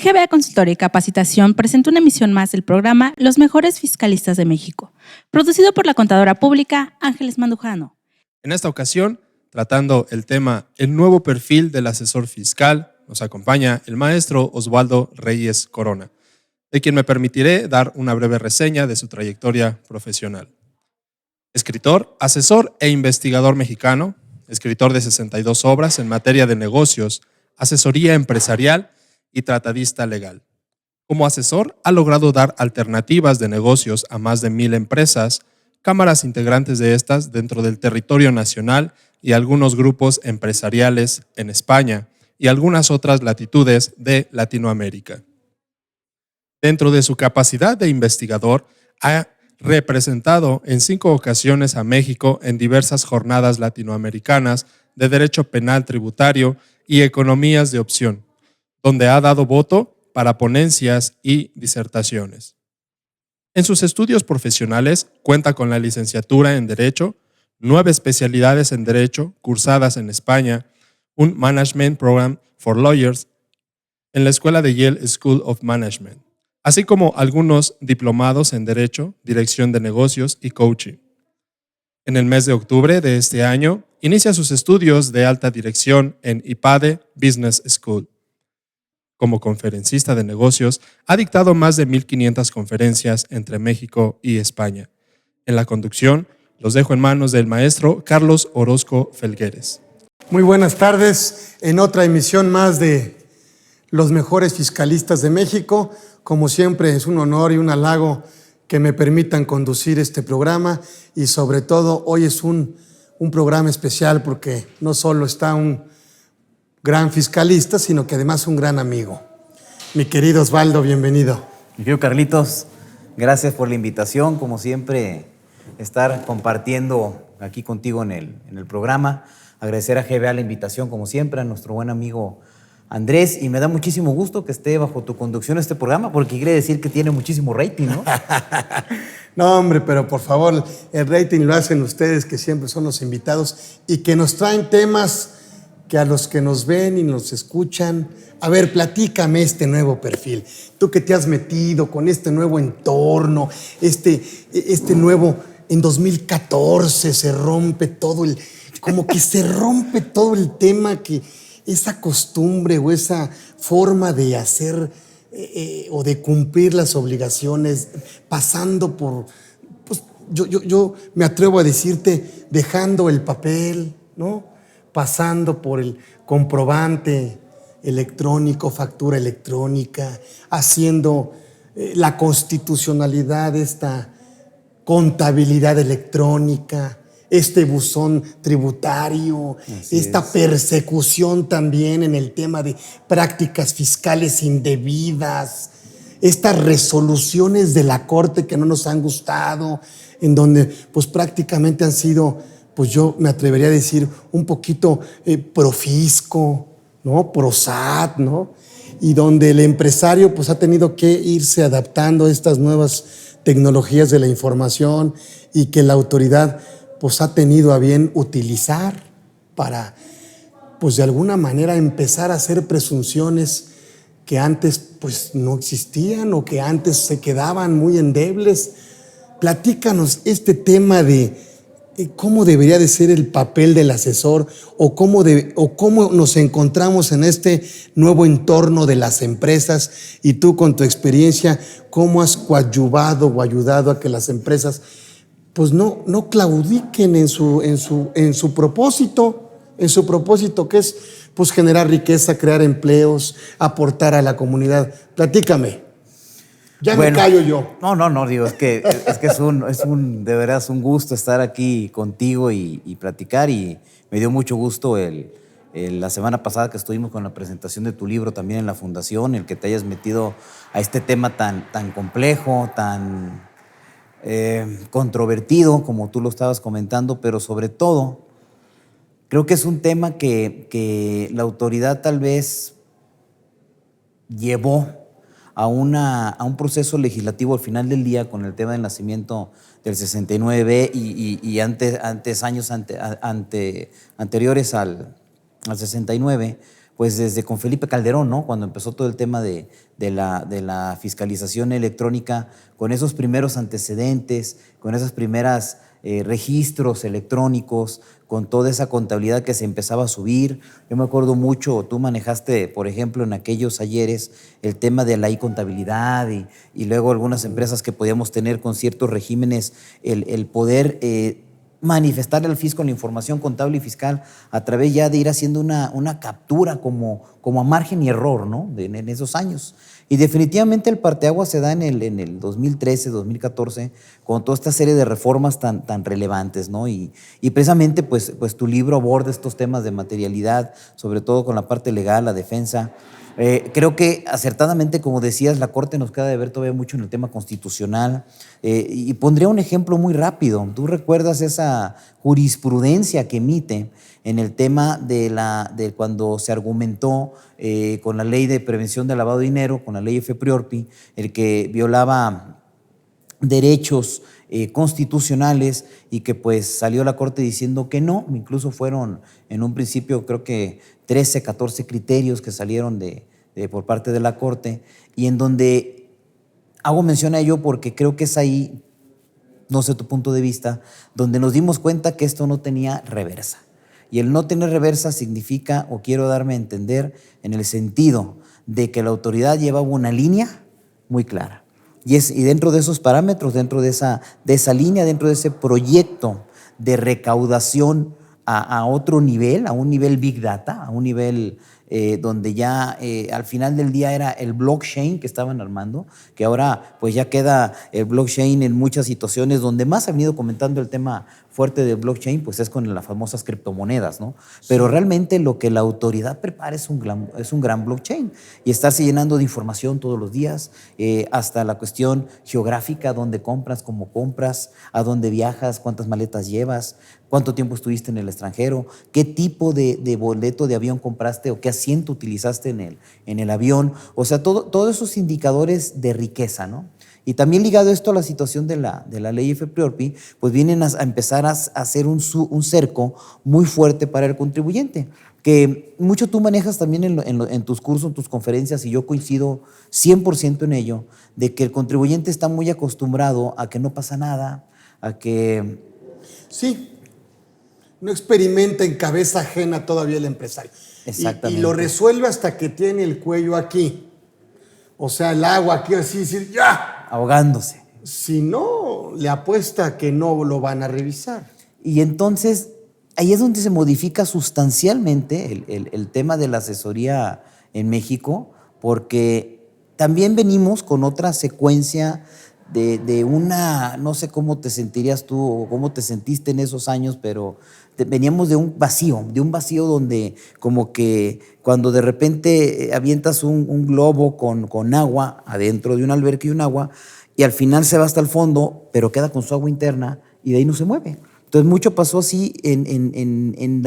GBA Consultoría y Capacitación presenta una emisión más del programa Los Mejores Fiscalistas de México, producido por la contadora pública Ángeles Mandujano. En esta ocasión, tratando el tema El nuevo perfil del asesor fiscal, nos acompaña el maestro Osvaldo Reyes Corona, de quien me permitiré dar una breve reseña de su trayectoria profesional. Escritor, asesor e investigador mexicano, escritor de 62 obras en materia de negocios, asesoría empresarial y tratadista legal. Como asesor, ha logrado dar alternativas de negocios a más de 1,000 empresas, cámaras integrantes de estas dentro del territorio nacional y algunos grupos empresariales en España y algunas otras latitudes de Latinoamérica. Dentro de su capacidad de investigador, ha representado en 5 ocasiones a México en diversas jornadas latinoamericanas de derecho penal tributario y economías de opción, donde ha dado voto para ponencias y disertaciones. En sus estudios profesionales cuenta con la licenciatura en Derecho, 9 especialidades en Derecho cursadas en España, un Management Program for Lawyers en la Escuela de Yale School of Management, así como algunos diplomados en Derecho, Dirección de Negocios y Coaching. En el mes de octubre de este año, inicia sus estudios de alta dirección en IPADE Business School. Como conferencista de negocios, ha dictado más de 1,500 conferencias entre México y España. En la conducción, los dejo en manos del maestro Carlos Orozco Felgueres. Muy buenas tardes, en otra emisión más de Los Mejores Fiscalistas de México. Como siempre, es un honor y un halago que me permitan conducir este programa y sobre todo hoy es un programa especial porque no solo está un gran fiscalista, sino que además un gran amigo. Mi querido Osvaldo, bienvenido. Mi querido Carlitos, gracias por la invitación, como siempre, estar compartiendo aquí contigo en el programa. Agradecer a GBA la invitación, como siempre, a nuestro buen amigo Andrés, y me da muchísimo gusto que esté bajo tu conducción este programa, porque quiere decir que tiene muchísimo rating, ¿no? No, hombre, pero por favor, el rating lo hacen ustedes, que siempre son los invitados y que nos traen temas que a los que nos ven y nos escuchan. A ver, platícame este nuevo perfil. Tú que te has metido con este nuevo entorno, este nuevo, en 2014 se rompe todo como que se rompe todo el tema, que esa costumbre o esa forma de hacer o de cumplir las obligaciones, pasando por, pues yo me atrevo a decirte, dejando el papel, ¿no? Pasando por el comprobante electrónico, factura electrónica, haciendo la constitucionalidad de esta contabilidad electrónica, este buzón tributario, esta persecución también en el tema de prácticas fiscales indebidas, estas resoluciones de la Corte que no nos han gustado, en donde pues prácticamente han sido, pues yo me atrevería a decir, un poquito profisco, ¿no? Prosat, ¿no? Y donde el empresario pues ha tenido que irse adaptando a estas nuevas tecnologías de la información y que la autoridad pues ha tenido a bien utilizar para, pues de alguna manera empezar a hacer presunciones que antes pues no existían o que antes se quedaban muy endebles. Platícanos este tema de cómo debería de ser el papel del asesor o cómo nos encontramos en este nuevo entorno de las empresas, y tú con tu experiencia, cómo has coadyuvado o ayudado a que las empresas pues no claudiquen en su propósito, que es pues generar riqueza, crear empleos, aportar a la comunidad. Platícame. Ya bueno, me callo yo. No, digo, es que de verdad es un gusto estar aquí contigo y platicar, y me dio mucho gusto la semana pasada que estuvimos con la presentación de tu libro también en la fundación, el que te hayas metido a este tema tan complejo, tan controvertido, como tú lo estabas comentando, pero sobre todo creo que es un tema que la autoridad tal vez llevó a un proceso legislativo al final del día con el tema del nacimiento del 69 y años anteriores al 69, pues desde con Felipe Calderón, ¿no? Cuando empezó todo el tema de la fiscalización electrónica, con esos primeros antecedentes, con esas primeras registros electrónicos, con toda esa contabilidad que se empezaba a subir. Yo me acuerdo mucho, tú manejaste, por ejemplo, en aquellos ayeres, el tema de la e-contabilidad y luego algunas empresas que podíamos tener con ciertos regímenes, el poder manifestarle al fisco la información contable y fiscal a través ya de ir haciendo una captura como a margen y error, ¿no? En esos años. Y definitivamente el parteaguas se da en el 2013, 2014, con toda esta serie de reformas tan relevantes, ¿no? Y precisamente pues tu libro aborda estos temas de materialidad, sobre todo con la parte legal, la defensa. Creo que acertadamente, como decías, la Corte nos queda de ver todavía mucho en el tema constitucional. Y pondría un ejemplo muy rápido. ¿Tú recuerdas esa jurisprudencia que emite en el tema de cuando se argumentó con la ley de prevención del lavado de dinero, con la ley FPRIORPI, el que violaba derechos constitucionales y que pues salió la Corte diciendo que no? Incluso fueron en un principio creo que 13, 14 criterios que salieron por parte de la Corte, y en donde hago mención a ello porque creo que es ahí, no sé tu punto de vista, donde nos dimos cuenta que esto no tenía reversa. Y el no tener reversa significa, o quiero darme a entender, en el sentido de que la autoridad llevaba una línea muy clara. Y dentro de esos parámetros, dentro de esa línea, dentro de ese proyecto de recaudación a otro nivel, a un nivel Big Data, a un nivel donde ya al final del día era el blockchain que estaban armando, que ahora pues ya queda el blockchain en muchas situaciones. Donde más ha venido comentando el tema fuerte del blockchain pues es con las famosas criptomonedas, ¿no? Pero realmente lo que la autoridad prepara es un gran blockchain, y estarse llenando de información todos los días, hasta la cuestión geográfica, dónde compras, cómo compras, a dónde viajas, cuántas maletas llevas, cuánto tiempo estuviste en el extranjero, qué tipo de boleto de avión compraste o qué asiento utilizaste en el avión. O sea, todos esos indicadores de riqueza, ¿no? Y también ligado esto a la situación de la ley FPRIORPI, pues vienen a empezar a hacer un cerco muy fuerte para el contribuyente, que mucho tú manejas también en tus cursos, en tus conferencias, y yo coincido 100% en ello, de que el contribuyente está muy acostumbrado a que no pasa nada, a que... Sí, no experimenta en cabeza ajena todavía el empresario. Exactamente. Y lo resuelve hasta que tiene el cuello aquí. O sea, el agua aquí, así decir, ¡ya! Ahogándose. Si no, le apuesta que no lo van a revisar. Y entonces, ahí es donde se modifica sustancialmente el tema de la asesoría en México, porque también venimos con otra secuencia de una, no sé cómo te sentirías tú o cómo te sentiste en esos años, pero veníamos de un vacío donde como que cuando de repente avientas un globo con agua adentro de un alberca y un agua, y al final se va hasta el fondo, pero queda con su agua interna y de ahí no se mueve. Entonces mucho pasó así en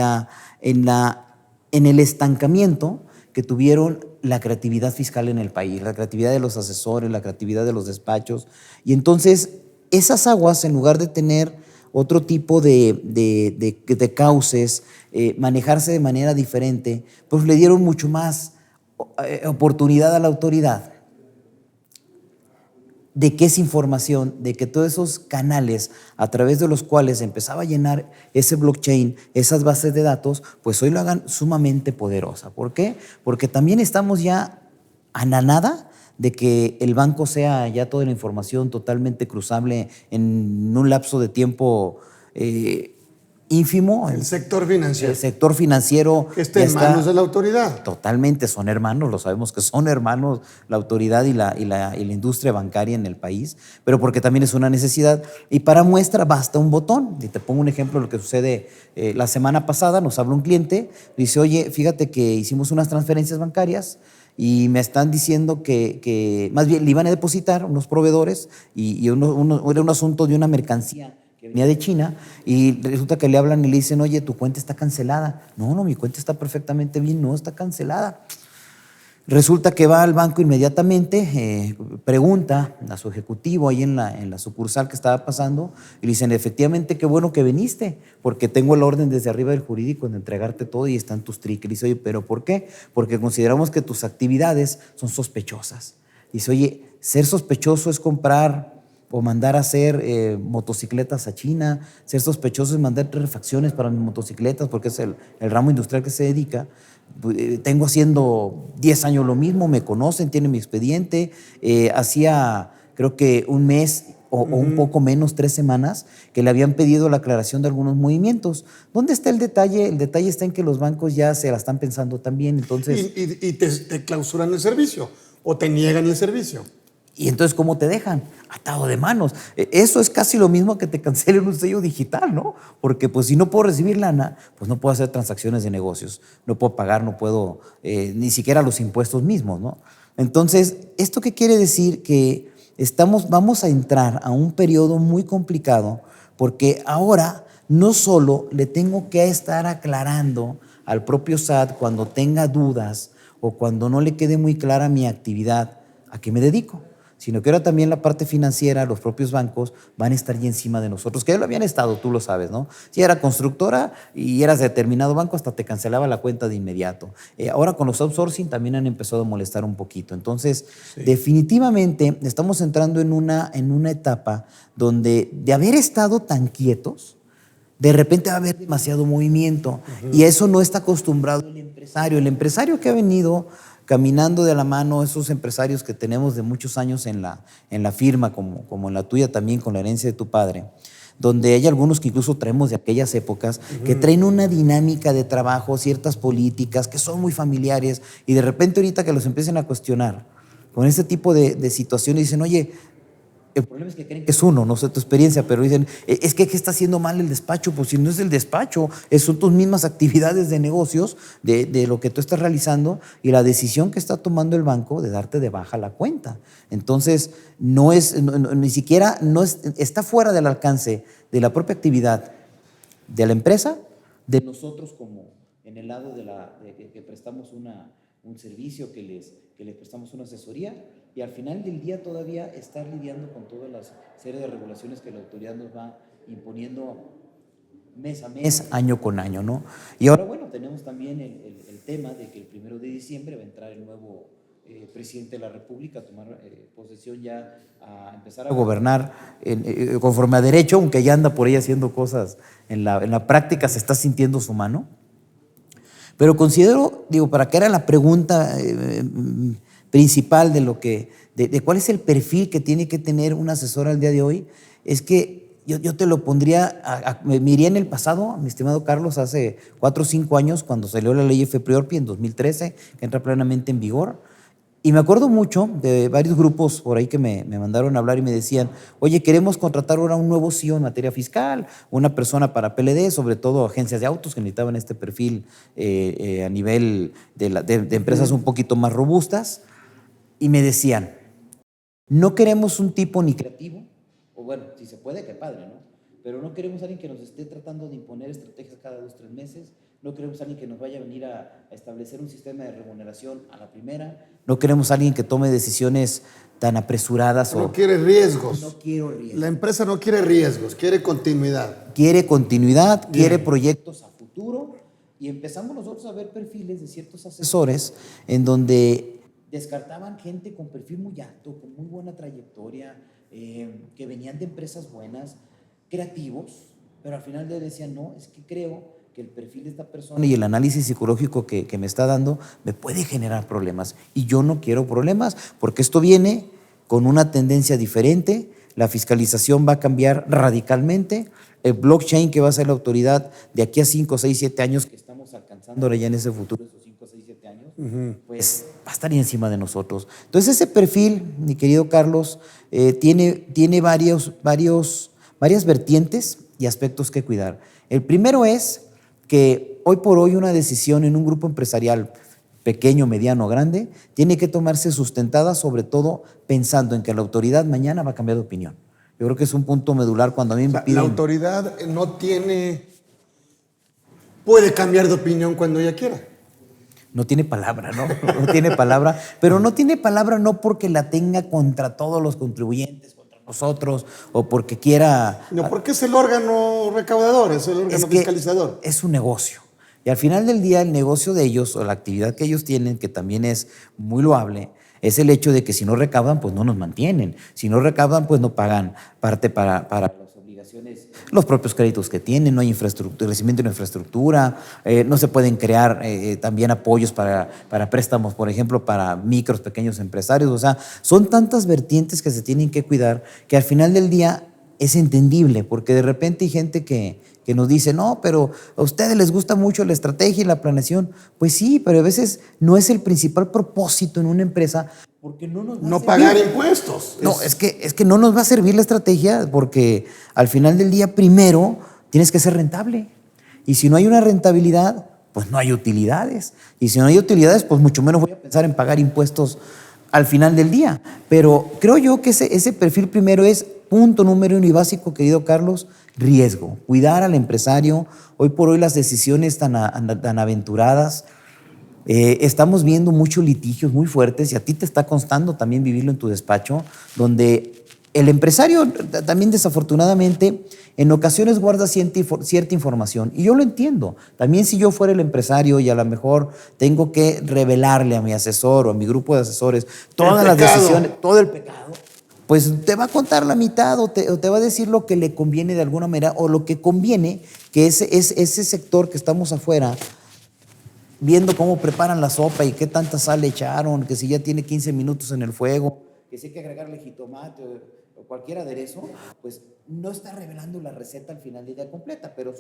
el estancamiento que tuvieron la creatividad fiscal en el país, la creatividad de los asesores, la creatividad de los despachos. Y entonces esas aguas, en lugar de tener otro tipo de cauces, manejarse de manera diferente, pues le dieron mucho más oportunidad a la autoridad de que esa información, de que todos esos canales a través de los cuales empezaba a llenar ese blockchain, esas bases de datos, pues hoy lo hagan sumamente poderosa. ¿Por qué? Porque también estamos ya a la nada de que el banco sea ya toda la información totalmente cruzable en un lapso de tiempo ínfimo. El sector financiero. El sector financiero que está en manos de la autoridad. Totalmente, son hermanos, lo sabemos que son hermanos la autoridad y la industria bancaria en el país, pero porque también es una necesidad. Y para muestra basta un botón. Y te pongo un ejemplo de lo que sucede la semana pasada. Nos habla un cliente, dice, oye, fíjate que hicimos unas transferencias bancarias y me están diciendo que más bien le iban a depositar unos proveedores y era un asunto de una mercancía que venía de China, y resulta que le hablan y le dicen, oye, tu cuenta está cancelada. No, mi cuenta está perfectamente bien, no está cancelada. Resulta que va al banco inmediatamente, pregunta a su ejecutivo ahí en la sucursal que estaba pasando y le dicen, efectivamente, qué bueno que viniste, porque tengo la orden desde arriba del jurídico de entregarte todo y están tus TRIC. Y le dice, oye, ¿pero por qué? Porque consideramos que tus actividades son sospechosas. Dice, oye, ser sospechoso es comprar o mandar a hacer motocicletas a China, ser sospechoso es mandar refacciones para mis motocicletas, porque es el ramo industrial que se dedica. Tengo haciendo 10 años lo mismo, me conocen, tienen mi expediente. Hacía creo que un mes o un poco menos, 3 semanas, que le habían pedido la aclaración de algunos movimientos. ¿Dónde está el detalle? El detalle está en que los bancos ya se la están pensando también. Entonces, y te clausuran el servicio o te niegan el servicio. ¿Y entonces cómo te dejan? Atado de manos. Eso es casi lo mismo que te cancelen un sello digital, ¿no? Porque pues si no puedo recibir lana, pues no puedo hacer transacciones de negocios, no puedo pagar, no puedo ni siquiera los impuestos mismos, ¿no? Entonces, ¿esto qué quiere decir? Que vamos a entrar a un periodo muy complicado, porque ahora no solo le tengo que estar aclarando al propio SAT cuando tenga dudas o cuando no le quede muy clara mi actividad, ¿a qué me dedico? Sino que ahora también la parte financiera, los propios bancos van a estar ya encima de nosotros, que ya lo habían estado, tú lo sabes, ¿no? Si era constructora y eras de determinado banco, hasta te cancelaba la cuenta de inmediato. Ahora con los outsourcing también han empezado a molestar un poquito. Entonces, sí, definitivamente estamos entrando en una etapa donde de haber estado tan quietos, de repente va a haber demasiado movimiento. Y a eso no está acostumbrado el empresario. El empresario que ha venido caminando de la mano, esos empresarios que tenemos de muchos años en la firma, como en la tuya también, con la herencia de tu padre, donde hay algunos que incluso traemos de aquellas épocas, que traen una dinámica de trabajo, ciertas políticas que son muy familiares, y de repente ahorita que los empiecen a cuestionar con este tipo de situaciones, dicen, oye, el problema es que creen que es uno, no sé tu experiencia, pero dicen, es que ¿qué está haciendo mal el despacho? Pues si no es el despacho, son tus mismas actividades de negocios, de lo que tú estás realizando y la decisión que está tomando el banco de darte de baja la cuenta. Entonces, ni siquiera está fuera del alcance de la propia actividad de la empresa, de nosotros como en el lado de que prestamos un servicio, que les prestamos una asesoría, y al final del día todavía estar lidiando con todas las series de regulaciones que la autoridad nos va imponiendo mes a mes, año con año, ¿no? Y ahora, bueno, tenemos también el tema de que el 1 de diciembre va a entrar el nuevo presidente de la República a tomar posesión, ya a empezar a gobernar conforme a derecho, aunque ya anda por ahí haciendo cosas en la práctica, se está sintiendo su mano. Pero considero, para que era la pregunta principal de cuál es el perfil que tiene que tener un asesor al día de hoy, es que yo te lo pondría, me iría en el pasado, mi estimado Carlos, hace 4 o 5 años, cuando salió la ley FPRIORPI en 2013, que entra plenamente en vigor. Y me acuerdo mucho de varios grupos por ahí que me mandaron a hablar y me decían, oye, queremos contratar ahora un nuevo CEO en materia fiscal, una persona para PLD, sobre todo agencias de autos que necesitaban este perfil a nivel de empresas un poquito más robustas. Y me decían, no queremos un tipo ni creativo, o bueno, si se puede, qué padre, ¿no? Pero no queremos a alguien que nos esté tratando de imponer estrategias cada 2 o 3 meses, no queremos a alguien que nos vaya a venir a establecer un sistema de remuneración a la primera, no queremos a alguien que tome decisiones tan apresuradas. No quiere riesgos. No quiero riesgos. La empresa no quiere riesgos, quiere continuidad. Quiere continuidad, quiere proyectos a futuro, y empezamos nosotros a ver perfiles de ciertos asesores en donde descartaban gente con perfil muy alto, con muy buena trayectoria, que venían de empresas buenas, creativos, pero al final le decían, no, es que creo que el perfil de esta persona y el análisis psicológico que me está dando me puede generar problemas, y yo no quiero problemas, porque esto viene con una tendencia diferente, la fiscalización va a cambiar radicalmente, el blockchain que va a ser la autoridad de aquí a 5, 6, 7 años, que estamos alcanzando ya en ese futuro, esos 5, 6, 7 años, pues va a estar encima de nosotros. Entonces ese perfil, mi querido Carlos, tiene varias vertientes y aspectos que cuidar. El primero es que hoy por hoy una decisión en un grupo empresarial pequeño, mediano, grande, tiene que tomarse sustentada sobre todo pensando en que la autoridad mañana va a cambiar de opinión. Yo creo que es un punto medular cuando a mí me piden... La autoridad puede cambiar de opinión cuando ella quiera. no tiene palabra, ¿no? No tiene palabra, pero no tiene palabra no porque la tenga contra todos los contribuyentes, contra nosotros, o porque quiera... No, porque es el órgano recaudador, es el órgano fiscalizador. Es un negocio. Y al final del día, el negocio de ellos, o la actividad que ellos tienen, que también es muy loable, es el hecho de que si no recaudan, pues no nos mantienen. Si no recaudan, pues no pagan parte para las obligaciones, los propios créditos que tienen, no hay infraestructura, crecimiento de infraestructura, no se pueden crear también apoyos para préstamos, por ejemplo, para micros, pequeños empresarios. O sea, son tantas vertientes que se tienen que cuidar que al final del día es entendible, porque de repente hay gente que nos dice, no, pero a ustedes les gusta mucho la estrategia y la planeación. Pues sí, pero a veces no es el principal propósito en una empresa porque no nos va a servir. Pagar impuestos. No, es que no nos va a servir la estrategia porque al final del día primero tienes que ser rentable. Y si no hay una rentabilidad, pues no hay utilidades. Y si no hay utilidades, pues mucho menos voy a pensar en pagar impuestos al final del día. Pero creo yo que ese perfil primero es punto número 1 y básico, querido Carlos, riesgo. Cuidar al empresario. Hoy por hoy las decisiones tan aventuradas. Estamos viendo muchos litigios muy fuertes y a ti te está constando también vivirlo en tu despacho, donde el empresario también desafortunadamente en ocasiones guarda cierta información. Y yo lo entiendo. También si yo fuera el empresario y a lo mejor tengo que revelarle a mi asesor o a mi grupo de asesores todas las decisiones, todo el pecado, pues te va a contar la mitad o te va a decir lo que le conviene de alguna manera o lo que conviene que ese sector que estamos afuera viendo cómo preparan la sopa y qué tanta sal le echaron, que si ya tiene 15 minutos en el fuego, que si hay que agregarle jitomate o cualquier aderezo, pues no está revelando la receta al final del día completa, pero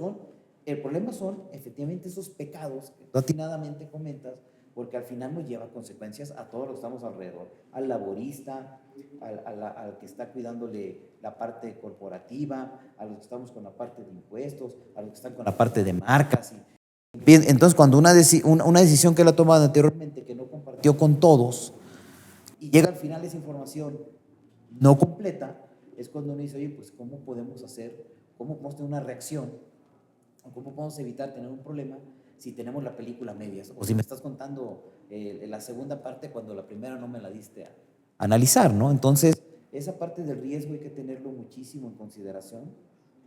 el problema son efectivamente esos pecados que tú atinadamente comentas, porque al final nos lleva consecuencias a todos los que estamos alrededor, al laborista, al que está cuidándole la parte corporativa, a los que estamos con la parte de impuestos, a los que están con la parte de marcas. Entonces, cuando una decisión que él ha tomado anteriormente, que no compartió con todos, y llega al final esa información no completa, es cuando uno dice, oye, pues ¿cómo podemos hacer? ¿Cómo podemos tener una reacción? ¿Cómo podemos evitar tener un problema si tenemos la película a medias? O si me estás contando la segunda parte cuando la primera no me la diste a analizar, ¿no? Entonces, esa parte del riesgo hay que tenerlo muchísimo en consideración.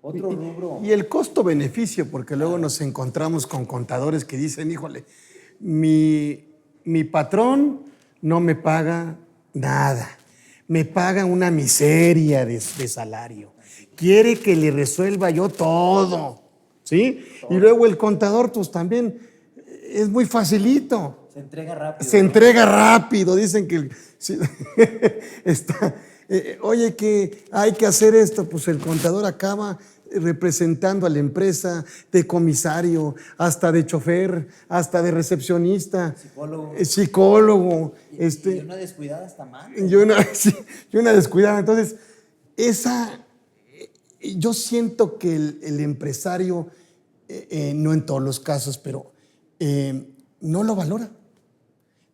Otro rubro. Y el costo-beneficio, porque luego nos encontramos con contadores que dicen, híjole, mi patrón no me paga nada, me paga una miseria de salario, quiere que le resuelva yo todo, ¿sí? Y luego el contador, pues también es muy facilito. Se entrega rápido. Se entrega rápido, dicen que está... oye, que hay que hacer esto, pues el contador acaba representando a la empresa de comisario, hasta de chofer, hasta de recepcionista, psicólogo. Y una descuidada hasta mal. Y una descuidada. Entonces, yo siento que el empresario, no en todos los casos, pero no lo valora.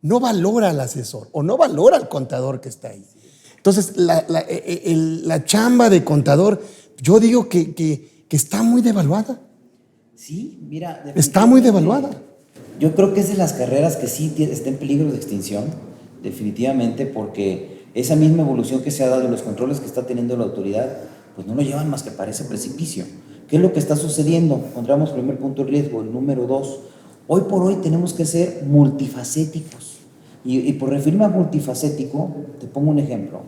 No valora al asesor o no valora al contador que está ahí. Entonces, la chamba de contador, yo digo que está muy devaluada. Sí, mira. Está muy devaluada. Yo creo que es de las carreras que sí está en peligro de extinción, definitivamente, porque esa misma evolución que se ha dado y los controles que está teniendo la autoridad, pues no lo llevan más que para ese precipicio. ¿Qué es lo que está sucediendo? Encontramos primer punto de riesgo. El número 2, hoy por hoy tenemos que ser multifacéticos. Y por referirme a multifacético, te pongo un ejemplo.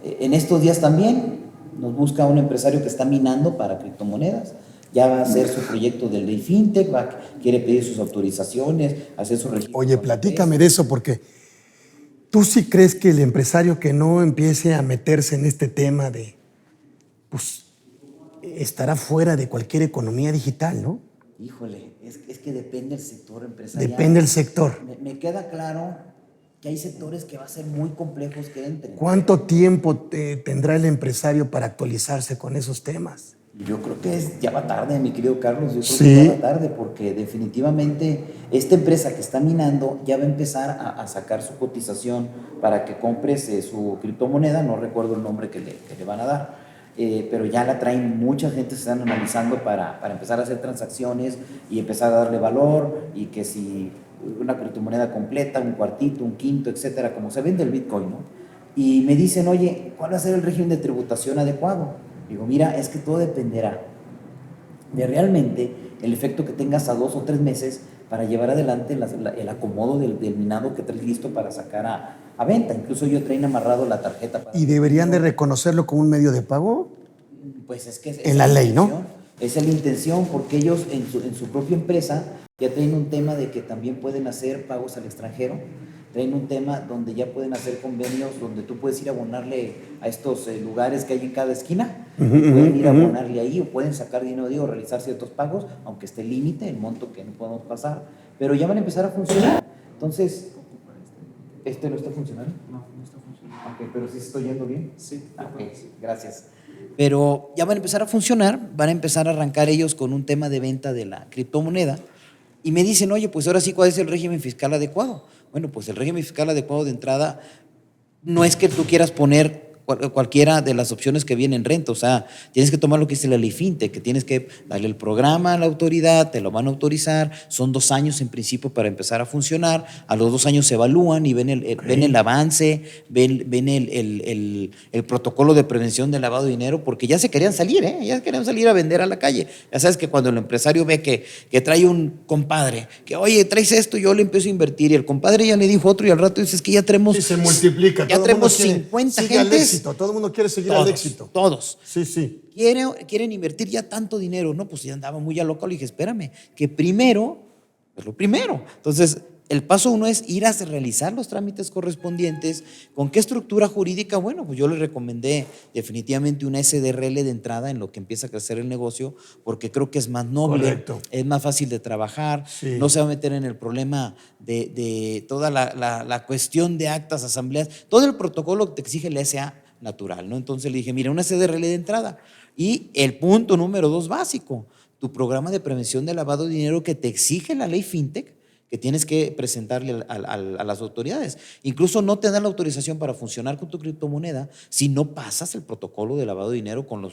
En estos días también nos busca un empresario que está minando para criptomonedas. Ya va a hacer su proyecto de ley fintech, quiere pedir sus autorizaciones, hacer su registro. Oye, platícame de eso, porque tú sí crees que el empresario que no empiece a meterse en este tema pues estará fuera de cualquier economía digital, ¿no? Híjole, es que depende del sector empresarial. Depende del sector. Me queda claro que hay sectores que va a ser muy complejos que entren. ¿Cuánto tiempo tendrá el empresario para actualizarse con esos temas? Yo creo que ya va tarde, mi querido Carlos. Yo creo ¿Sí? que ya va tarde porque definitivamente esta empresa que está minando ya va a empezar a sacar su cotización para que compres su criptomoneda. No recuerdo el nombre que le van a dar, pero ya la traen, mucha gente se están analizando para empezar a hacer transacciones y empezar a darle valor, y que si una criptomoneda completa, un cuartito, un quinto, etcétera, como se vende el Bitcoin, ¿no? Y me dicen, oye, ¿cuál va a ser el régimen de tributación adecuado? Digo, mira, es que todo dependerá de realmente el efecto que tengas a 2 o 3 meses para llevar adelante el acomodo del minado que traes listo para sacar a venta. Incluso yo traen amarrado la tarjeta. ¿Y deberían de reconocerlo como un medio de pago? Pues es que en la ley, ¿no? Esa es la intención, porque ellos en su propia empresa ya tienen un tema de que también pueden hacer pagos al extranjero, traen un tema donde ya pueden hacer convenios donde tú puedes ir a abonarle a estos lugares que hay en cada esquina, pueden ir a abonarle ahí o pueden sacar dinero de ahí o realizar ciertos pagos, aunque esté el límite, el monto que no podemos pasar, pero ya van a empezar a funcionar. Entonces, ¿este no está funcionando? No está funcionando. Ok, pero sí se está yendo bien. Sí. Okay, gracias. Pero ya van a empezar a funcionar, van a empezar a arrancar ellos con un tema de venta de la criptomoneda y me dicen, oye, pues ahora sí, ¿cuál es el régimen fiscal adecuado? Bueno, pues el régimen fiscal adecuado de entrada no es que tú quieras poner cualquiera de las opciones que vienen en renta, o sea, tienes que tomar lo que dice la ley FinTech, que tienes que darle el programa a la autoridad, te lo van a autorizar, son 2 años en principio para empezar a funcionar, a los 2 años se evalúan y ven el avance, ven el protocolo de prevención del lavado de dinero, porque ya se querían salir, ya querían salir a vender a la calle. Ya sabes que cuando el empresario ve que trae un compadre, que oye, traes esto, yo le empiezo a invertir, y el compadre ya le dijo otro, y al rato dices que ya tenemos, sí, se multiplica, ya tenemos 50 gentes. Todo el mundo quiere seguir al éxito. Todos. Sí. Quieren invertir ya tanto dinero. No, pues ya andaba muy a loco. Le dije, espérame, que primero es lo primero. Entonces, el paso 1 es ir a realizar los trámites correspondientes. ¿Con qué estructura jurídica? Bueno, pues yo le recomendé definitivamente una SDRL de entrada en lo que empieza a crecer el negocio, porque creo que es más noble, correcto, es más fácil de trabajar, sí, no se va a meter en el problema de toda la cuestión de actas, asambleas, todo el protocolo que te exige la SA natural, ¿no? Entonces le dije, mira, una SDRL de entrada. Y el punto número 2 básico, tu programa de prevención de lavado de dinero que te exige la ley FinTech, que tienes que presentarle a las autoridades. Incluso no te dan la autorización para funcionar con tu criptomoneda si no pasas el protocolo de lavado de dinero con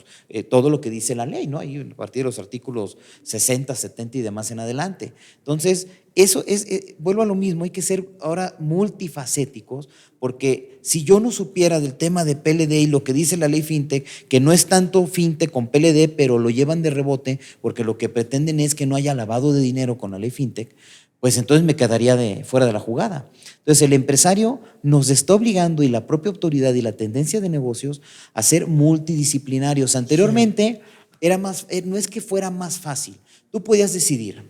todo lo que dice la ley, ¿no? Ahí a partir de los artículos 60, 70 y demás en adelante. Entonces, eso es, vuelvo a lo mismo, hay que ser ahora multifacéticos, porque si yo no supiera del tema de PLD y lo que dice la ley FinTech, que no es tanto FinTech con PLD, pero lo llevan de rebote, porque lo que pretenden es que no haya lavado de dinero con la ley FinTech, pues entonces me quedaría fuera de la jugada. Entonces el empresario nos está obligando, y la propia autoridad y la tendencia de negocios, a ser multidisciplinarios. Anteriormente no es que fuera más fácil, tú podías decidir.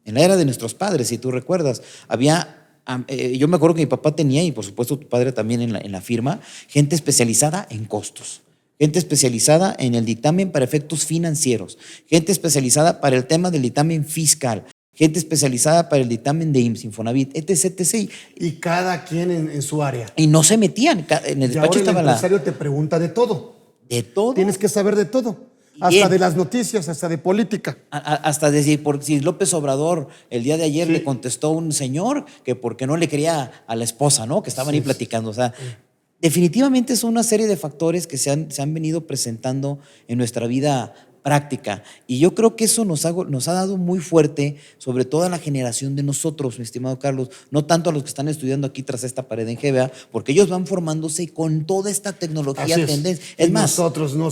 En la era de nuestros padres, si tú recuerdas, yo me acuerdo que mi papá tenía, y por supuesto tu padre también en la firma, gente especializada en costos, gente especializada en el dictamen para efectos financieros, gente especializada para el tema del dictamen fiscal, gente especializada para el dictamen de IMSS, Infonavit, etc. Y cada quien en su área. Y no se metían. En el despacho estaba el empresario te pregunta de todo. De todo. Tienes que saber de todo. Hasta de las noticias, hasta de política. Hasta de si López Obrador el día de ayer le contestó a un señor que porque no le quería a la esposa, ¿no? Que estaban ahí platicando. O sea, definitivamente son una serie de factores que se han venido presentando en nuestra vida práctica, y yo creo que eso nos ha dado muy fuerte, sobre todo a la generación de nosotros, mi estimado Carlos, no tanto a los que están estudiando aquí tras esta pared en GBA, porque ellos van formándose con toda esta tecnología tendencia. Es más, nosotros no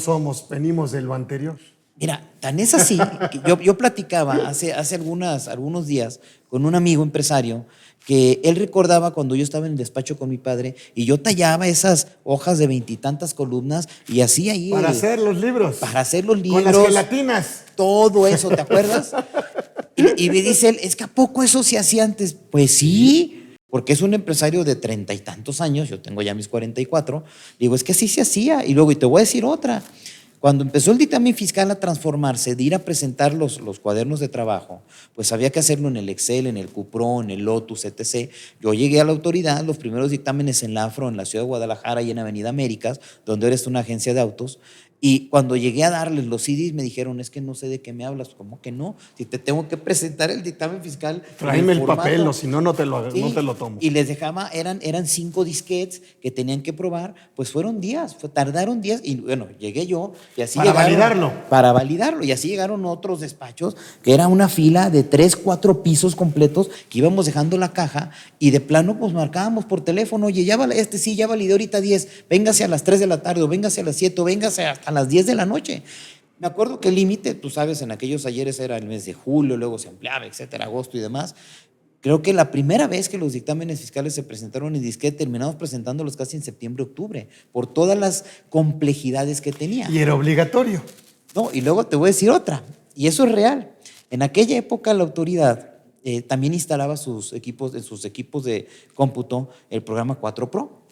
venimos de lo anterior. Mira, tan es así que yo platicaba hace algunos días con un amigo empresario que él recordaba cuando yo estaba en el despacho con mi padre y yo tallaba esas hojas de 20 y tantas columnas y hacía ahí. Para hacer los libros. Para hacer los libros. Con las gelatinas. Todo eso, ¿te acuerdas? y me dice él, ¿es que a poco eso se hacía antes? Pues sí, porque es un empresario de 30 y tantos años, yo tengo ya mis 44. Digo, es que así se hacía. Y luego, y te voy a decir otra. Cuando empezó el dictamen fiscal a transformarse, de ir a presentar los cuadernos de trabajo, pues había que hacerlo en el Excel, en el Cupro, en el Lotus, etc. Yo llegué a la autoridad, los primeros dictámenes en la Afro, en la ciudad de Guadalajara y en Avenida Américas, donde eres una agencia de autos, Y cuando llegué a darles los CDs me dijeron, es que no sé de qué me hablas. ¿Cómo que no? Si te tengo que presentar el dictamen fiscal. Tráeme el formato. papel, o si no, no te Sí, lo tomo. y les dejaba, eran 5 disquetes que tenían que probar, pues fueron días, tardaron días, y bueno, llegué yo y así Para llegaron. validarlo. Para validarlo, y así llegaron otros despachos, que era una fila de 3, 4 pisos completos, que íbamos dejando la caja, y de plano pues marcábamos por teléfono, oye, ya sí, ya validé ahorita 10, véngase a las 3 de la tarde, o véngase a las 7, o véngase hasta las 10 de la noche. Me acuerdo que el límite, tú sabes, en aquellos ayeres era el mes de julio, luego se ampliaba, etcétera, agosto y demás. Creo que la primera vez que los dictámenes fiscales se presentaron en disquete, terminamos presentándolos casi en septiembre, octubre, por todas las complejidades que tenía. Y era obligatorio. No, y luego te voy a decir otra, y eso es real. En aquella época la autoridad también instalaba en sus equipos de cómputo el programa 4 Pro.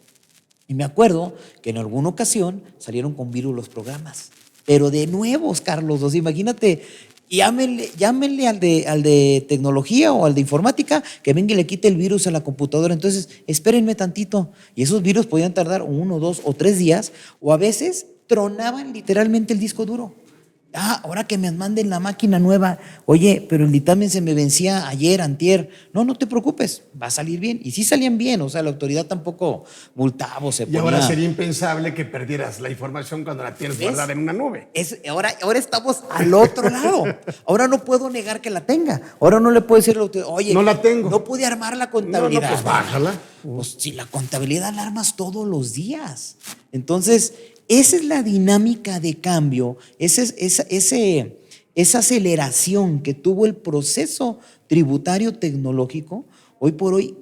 Y me acuerdo que en alguna ocasión salieron con virus los programas, pero de nuevos, Carlos. O sea, imagínate, llámenle al de tecnología o al de informática que venga y le quite el virus a la computadora. Entonces, espérenme tantito. Y esos virus podían tardar 1, 2 o 3 días, o a veces tronaban literalmente el disco duro. Ahora que me manden la máquina nueva, oye, pero el dictamen se me vencía ayer, antier. No te preocupes, va a salir bien. Y sí salían bien, o sea, la autoridad tampoco multaba o se ponía. Y ahora sería impensable que perdieras la información cuando la tienes guardada en una nube. Ahora estamos al otro lado. Ahora no puedo negar que la tenga. Ahora no le puedo decir a la autoridad, oye, no la tengo. No pude armar la contabilidad. No, pues bájala. Pues si la contabilidad la armas todos los días. Entonces, esa es la dinámica de cambio, esa aceleración que tuvo el proceso tributario tecnológico. Hoy por hoy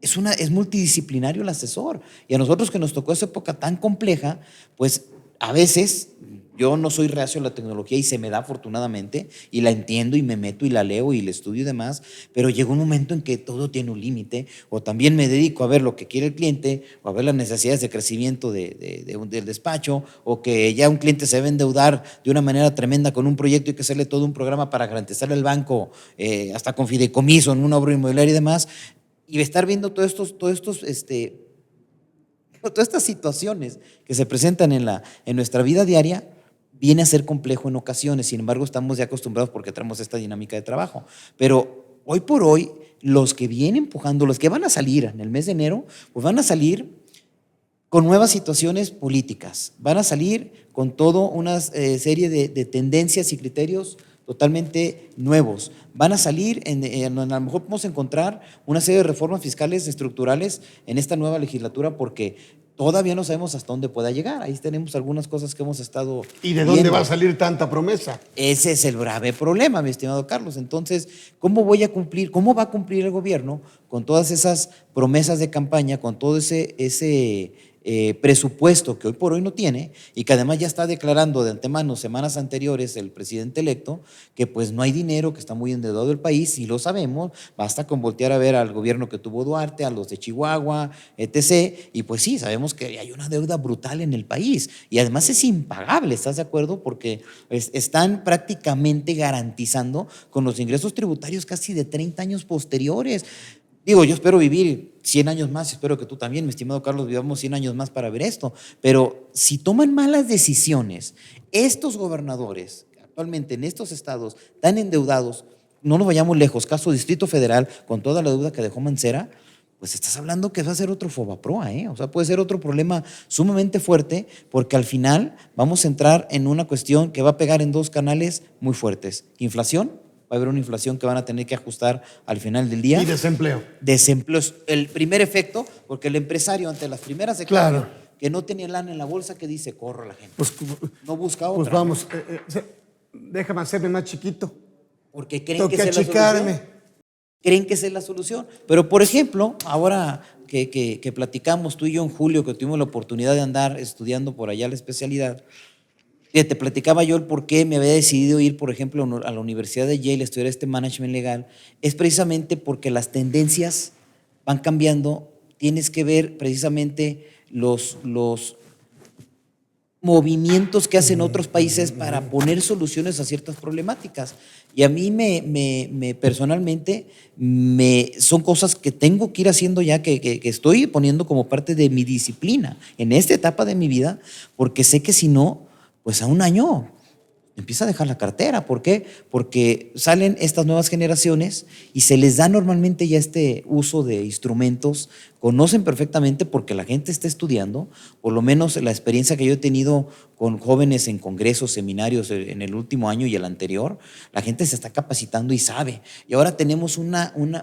es multidisciplinario el asesor. Y a nosotros que nos tocó esa época tan compleja, pues a veces yo no soy reacio a la tecnología y se me da afortunadamente, y la entiendo y me meto y la leo y la estudio y demás, pero llega un momento en que todo tiene un límite, o también me dedico a ver lo que quiere el cliente, o a ver las necesidades de crecimiento del despacho, o que ya un cliente se debe endeudar de una manera tremenda con un proyecto y hay que hacerle todo un programa para garantizarle al banco, hasta con fideicomiso en una obra inmobiliaria y demás, y estar viendo todas estas situaciones que se presentan en nuestra vida diaria. Viene a ser complejo en ocasiones, sin embargo estamos ya acostumbrados porque traemos esta dinámica de trabajo. Pero hoy por hoy, los que vienen empujando, los que van a salir en el mes de enero, pues van a salir con nuevas situaciones políticas, van a salir con toda una serie de tendencias y criterios totalmente nuevos. Van a salir, a lo mejor podemos encontrar una serie de reformas fiscales estructurales en esta nueva legislatura porque todavía no sabemos hasta dónde pueda llegar. Ahí tenemos algunas cosas que hemos estado ¿Y de dónde va a salir tanta promesa? Ese es el grave problema, mi estimado Carlos. Entonces, ¿cómo va a cumplir el gobierno con todas esas promesas de campaña, con todo ese presupuesto que hoy por hoy no tiene y que además ya está declarando de antemano semanas anteriores el presidente electo que pues no hay dinero, que está muy endeudado el país, y lo sabemos, basta con voltear a ver al gobierno que tuvo Duarte, a los de Chihuahua, etc. Y pues sí, sabemos que hay una deuda brutal en el país y además es impagable, ¿estás de acuerdo? Porque están prácticamente garantizando con los ingresos tributarios casi de 30 años posteriores. Digo, yo espero vivir 100 años más, espero que tú también, mi estimado Carlos, vivamos 100 años más para ver esto, pero si toman malas decisiones, estos gobernadores, actualmente en estos estados tan endeudados, no nos vayamos lejos, caso Distrito Federal, con toda la deuda que dejó Mancera, pues estás hablando que va a ser otro Fobaproa, o sea, puede ser otro problema sumamente fuerte, porque al final vamos a entrar en una cuestión que va a pegar en 2 canales muy fuertes: inflación. Va a haber una inflación que van a tener que ajustar al final del día. Y desempleo. Desempleo es el primer efecto, porque el empresario ante las primeras de cambio, que no tenía lana en la bolsa, que dice, corro la gente. Pues, no busca otra. Pues vamos, déjame hacerme más chiquito. Porque creen que esa es la solución. Creen que esa es la solución. Pero, por ejemplo, ahora que platicamos tú y yo en julio, que tuvimos la oportunidad de andar estudiando por allá la especialidad, te platicaba yo el por qué me había decidido ir, por ejemplo, a la Universidad de Yale a estudiar este management legal. Es precisamente porque las tendencias van cambiando. Tienes que ver precisamente los movimientos que hacen otros países para poner soluciones a ciertas problemáticas. Y a mí personalmente son cosas que tengo que ir haciendo ya, que estoy poniendo como parte de mi disciplina en esta etapa de mi vida, porque sé que si no, pues a un año empieza a dejar la cartera. ¿Por qué? Porque salen estas nuevas generaciones y se les da normalmente ya este uso de instrumentos, conocen perfectamente porque la gente está estudiando, por lo menos la experiencia que yo he tenido con jóvenes en congresos, seminarios en el último año y el anterior, la gente se está capacitando y sabe. Y ahora tenemos un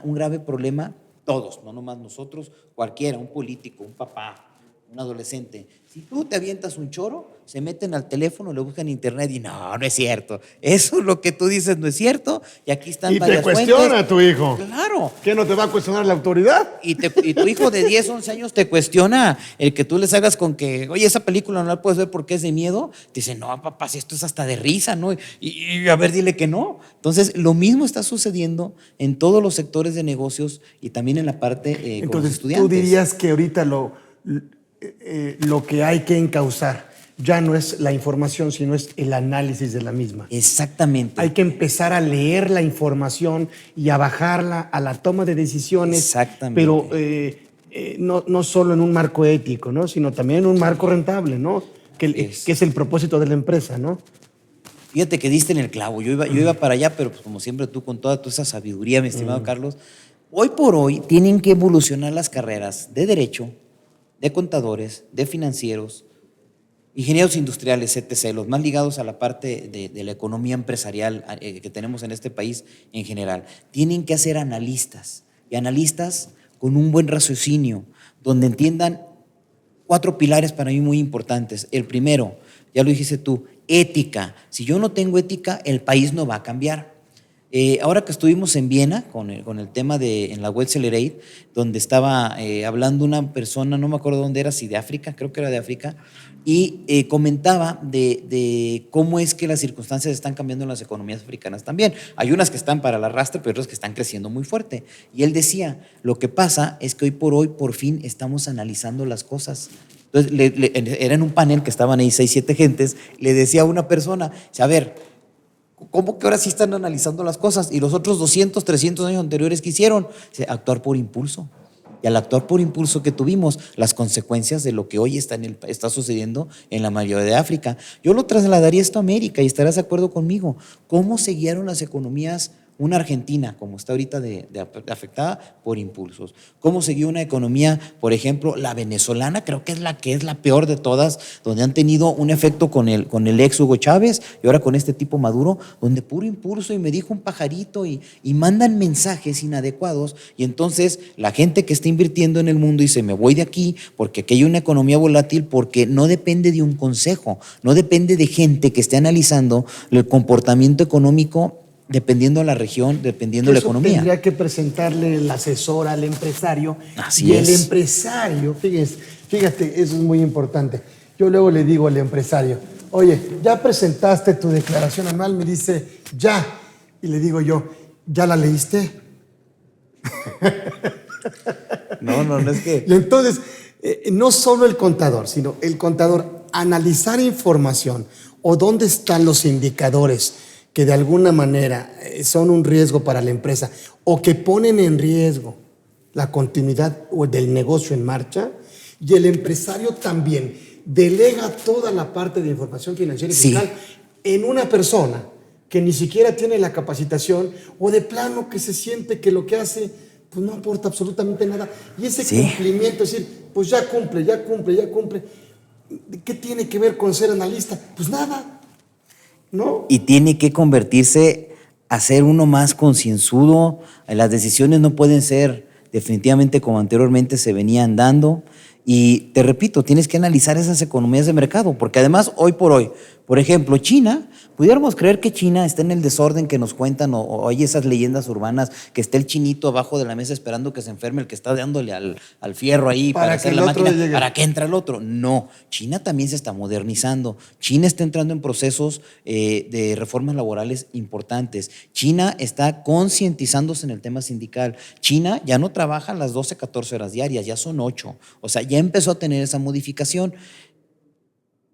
grave problema, todos, no nomás nosotros, cualquiera, un político, un papá, un adolescente. Si tú te avientas un choro, se meten al teléfono, le buscan en internet y no es cierto. Eso es lo que tú dices, no es cierto. Y aquí están varias fuentes. Y te cuestiona a tu hijo. Claro. ¿Qué no te va a cuestionar la autoridad? Y tu hijo de 10, 11 años te cuestiona el que tú les hagas con que, oye, esa película no la puedes ver porque es de miedo. Te dice, no, papá, si esto es hasta de risa, ¿no? Y a ver, dile que no. Entonces, lo mismo está sucediendo en todos los sectores de negocios y también en la parte con los Entonces, estudiantes. tú dirías que ahorita lo que hay que encauzar ya no es la información, sino es el análisis de la misma. Exactamente. Hay que empezar a leer la información y a bajarla a la toma de decisiones. Exactamente. Pero no solo en un marco ético, ¿no? Sino también en un marco rentable, ¿no? Que es el propósito de la empresa, ¿no? Fíjate que diste en el clavo. Yo iba para allá, pero pues como siempre tú con toda esa sabiduría, mi estimado Carlos, hoy por hoy tienen que evolucionar las carreras de Derecho, de contadores, de financieros, ingenieros industriales, etc., los más ligados a la parte de la economía empresarial que tenemos en este país en general. Tienen que ser analistas, y analistas con un buen raciocinio, donde entiendan 4 pilares para mí muy importantes. El primero, ya lo dijiste tú, ética. Si yo no tengo ética, el país no va a cambiar. Ahora que estuvimos en Viena con el tema en la Web Accelerate, donde estaba hablando una persona, no me acuerdo dónde era, si de África, creo que era de África, y comentaba de cómo es que las circunstancias están cambiando en las economías africanas también. Hay unas que están para el arrastre, pero otras que están creciendo muy fuerte. Y él decía, lo que pasa es que hoy por fin estamos analizando las cosas. Entonces, era en un panel que estaban ahí 6, 7 gentes, le decía a una persona, a ver, ¿cómo que ahora sí están analizando las cosas? Y los otros 200, 300 años anteriores, ¿qué hicieron? Actuar por impulso. Y al actuar por impulso que tuvimos, las consecuencias de lo que hoy está sucediendo en la mayoría de África. Yo lo trasladaría esto a América y estarás de acuerdo conmigo. ¿Cómo se guiaron las economías? Una Argentina, como está ahorita afectada por impulsos. ¿Cómo siguió una economía, por ejemplo, la venezolana? Creo que es la peor de todas, donde han tenido un efecto con el ex Hugo Chávez y ahora con este tipo Maduro, donde puro impulso y me dijo un pajarito y mandan mensajes inadecuados y entonces la gente que está invirtiendo en el mundo dice, me voy de aquí porque aquí hay una economía volátil porque no depende de un consejo, no depende de gente que esté analizando el comportamiento económico dependiendo de la región, dependiendo de la economía. Tendría que presentarle el asesor al empresario. Así es. El empresario, fíjate, eso es muy importante. Yo luego le digo al empresario, oye, ¿ya presentaste tu declaración anual? Me dice, ya. Y le digo yo, ¿ya la leíste? No es que... Y entonces, no solo el contador, sino el contador analizar información o dónde están los indicadores que de alguna manera son un riesgo para la empresa o que ponen en riesgo la continuidad del negocio en marcha, y el empresario también delega toda la parte de información financiera y fiscal en una persona que ni siquiera tiene la capacitación o de plano que se siente que lo que hace pues no aporta absolutamente nada. Y ese cumplimiento, es decir, pues ya cumple. ¿Qué tiene que ver con ser analista? Pues nada. ¿No? Y tiene que convertirse a ser uno más concienzudo. Las decisiones no pueden ser definitivamente como anteriormente se venían dando. Y te repito, tienes que analizar esas economías de mercado, porque además hoy por hoy, por ejemplo, China, pudiéramos creer que China está en el desorden que nos cuentan o hay esas leyendas urbanas que está el chinito abajo de la mesa esperando que se enferme el que está dándole al fierro ahí para hacer la máquina, para que entre el otro. No, China también se está modernizando. China está entrando en procesos de reformas laborales importantes. China está concientizándose en el tema sindical. China ya no trabaja las 12, 14 horas diarias, ya son 8. O sea, ya empezó a tener esa modificación.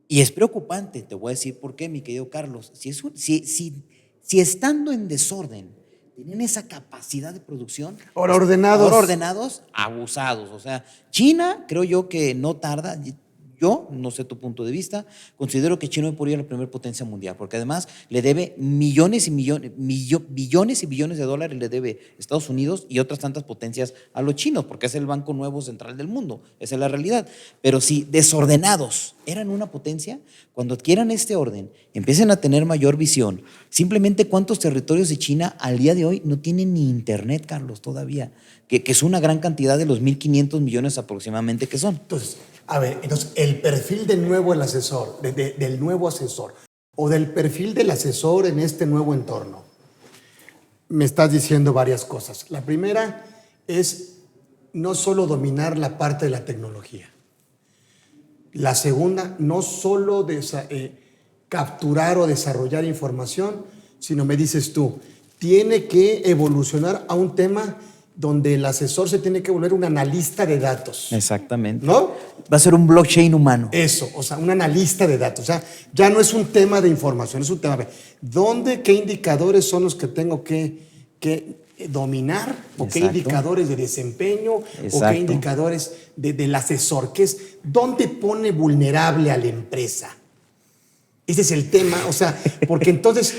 Y es preocupante, te voy a decir por qué, mi querido Carlos. Si estando en desorden tienen esa capacidad de producción. Ahora ordenados, abusados. O sea, China, creo yo que no tarda. Yo, no sé tu punto de vista, considero que China hoy por hoy es la primera potencia mundial, porque además le debe billones y billones de dólares le debe Estados Unidos y otras tantas potencias a los chinos, porque es el banco nuevo central del mundo, esa es la realidad. Pero si desordenados eran una potencia, cuando adquieran este orden, empiecen a tener mayor visión. Simplemente cuántos territorios de China al día de hoy no tienen ni internet, Carlos, todavía, que es una gran cantidad de los 1.500 millones aproximadamente que son. Entonces, a ver, el perfil del nuevo asesor, del nuevo asesor, o del perfil del asesor en este nuevo entorno, me estás diciendo varias cosas. La primera es no solo dominar la parte de la tecnología. La segunda, no solo capturar o desarrollar información, sino me dices tú, tiene que evolucionar a un tema donde el asesor se tiene que volver un analista de datos. Exactamente. ¿No? Va a ser un blockchain humano. Eso, o sea, un analista de datos. O sea, ya no es un tema de información, es un tema de qué indicadores son los que tengo que dominar, o qué indicadores de desempeño, o qué indicadores del asesor, que es dónde pone vulnerable a la empresa. Ese es el tema, o sea, porque entonces,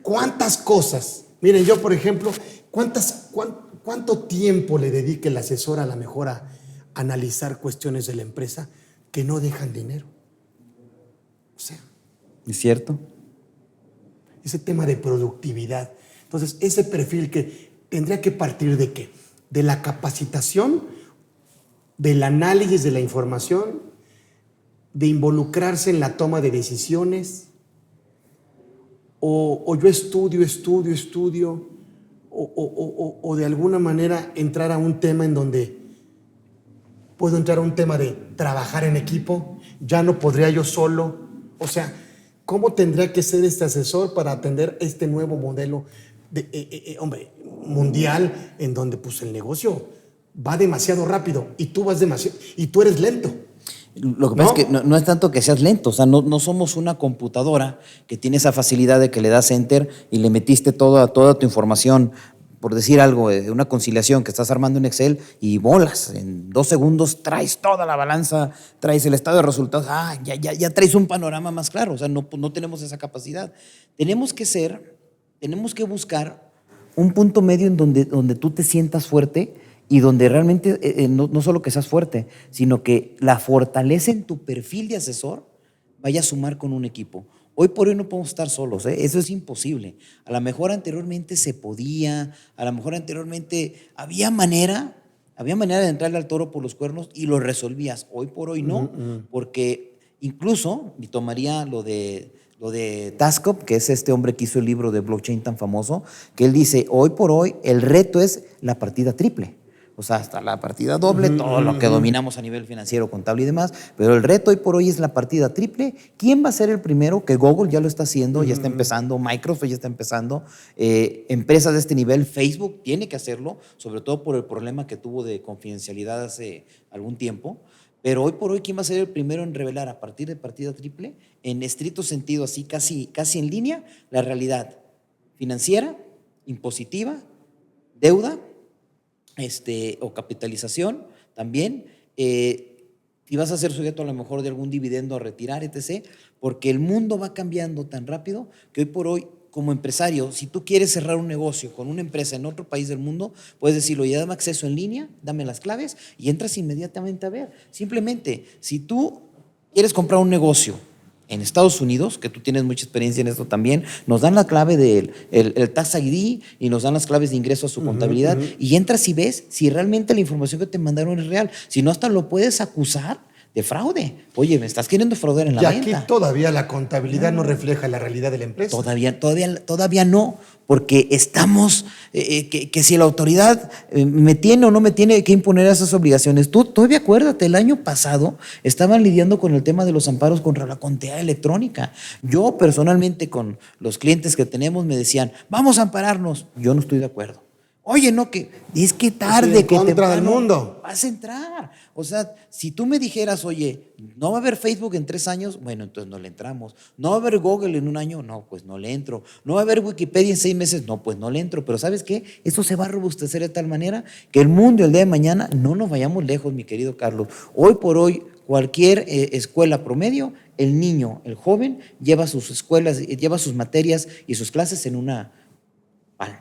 ¿cuántas cosas? Miren, yo, por ejemplo, ¿cuánto tiempo le dedica el asesor a la mejor a analizar cuestiones de la empresa que no dejan dinero? O sea, ¿es cierto? Ese tema de productividad. Entonces, ese perfil que tendría que partir ¿de qué? De la capacitación, del análisis de la información, de involucrarse en la toma de decisiones, o yo estudio, o de alguna manera entrar a un tema en donde puedo entrar a un tema de trabajar en equipo, ya no podría yo solo. O sea, ¿cómo tendría que ser este asesor para atender este nuevo modelo mundial en donde pues el negocio va demasiado rápido y tú vas demasiado y tú eres lento? Lo que pasa es que no es tanto que seas lento, o sea, no somos una computadora que tiene esa facilidad de que le das enter y le metiste toda tu información, por decir algo, de una conciliación que estás armando en Excel y bolas, en 2 segundos traes toda la balanza, traes el estado de resultados, ya traes un panorama más claro, o sea, no tenemos esa capacidad. Tenemos que buscar un punto medio en donde tú te sientas fuerte y donde realmente no solo que seas fuerte, sino que la fortaleza en tu perfil de asesor vaya a sumar con un equipo. Hoy por hoy no podemos estar solos, eso es imposible. A lo mejor anteriormente se podía, a lo mejor anteriormente había manera de entrarle al toro por los cuernos y lo resolvías. Hoy por hoy no, porque incluso, y tomaría lo de Taskov, que es este hombre que hizo el libro de blockchain tan famoso, que él dice, hoy por hoy el reto es la partida triple. O sea, hasta la partida doble, todo lo que dominamos a nivel financiero, contable y demás, pero el reto hoy por hoy es la partida triple. ¿Quién va a ser el primero? Que Google ya lo está haciendo, ya está empezando, Microsoft ya está empezando, empresas de este nivel, Facebook tiene que hacerlo, sobre todo por el problema que tuvo de confidencialidad hace algún tiempo. Pero hoy por hoy, ¿quién va a ser el primero en revelar a partir de partida triple, en estricto sentido, así casi en línea, la realidad financiera, impositiva, deuda, o capitalización también, y vas a ser sujeto a lo mejor de algún dividendo a retirar, etc., porque el mundo va cambiando tan rápido que hoy por hoy, como empresario, si tú quieres cerrar un negocio con una empresa en otro país del mundo, puedes decirlo, ya dame acceso en línea, dame las claves y entras inmediatamente a ver. Simplemente, si tú quieres comprar un negocio en Estados Unidos, que tú tienes mucha experiencia en esto también, nos dan la clave del el Tax ID y nos dan las claves de ingreso a su contabilidad y entras y ves si realmente la información que te mandaron es real. Si no, hasta lo puedes acusar de fraude. Oye, me estás queriendo fraudar en la venta. Y aquí todavía la contabilidad no refleja la realidad de la empresa. Todavía no, porque estamos, que si la autoridad me tiene o no me tiene que imponer esas obligaciones. Tú todavía acuérdate, el año pasado estaban lidiando con el tema de los amparos contra la contabilidad electrónica. Yo personalmente con los clientes que tenemos me decían, vamos a ampararnos. Yo no estoy de acuerdo. Oye, no, que es que tarde, en que contra del mundo. Vas a entrar. O sea, si tú me dijeras, oye, no va a haber Facebook en 3 años, bueno, entonces no le entramos. No va a haber Google en 1 año, no, pues no le entro. No va a haber Wikipedia en 6 meses, no, pues no le entro. Pero ¿sabes qué? Eso se va a robustecer de tal manera que el mundo el día de mañana no nos vayamos lejos, mi querido Carlos. Hoy por hoy, cualquier escuela promedio, el niño, el joven, lleva sus escuelas, lleva sus materias y sus clases en una PAL.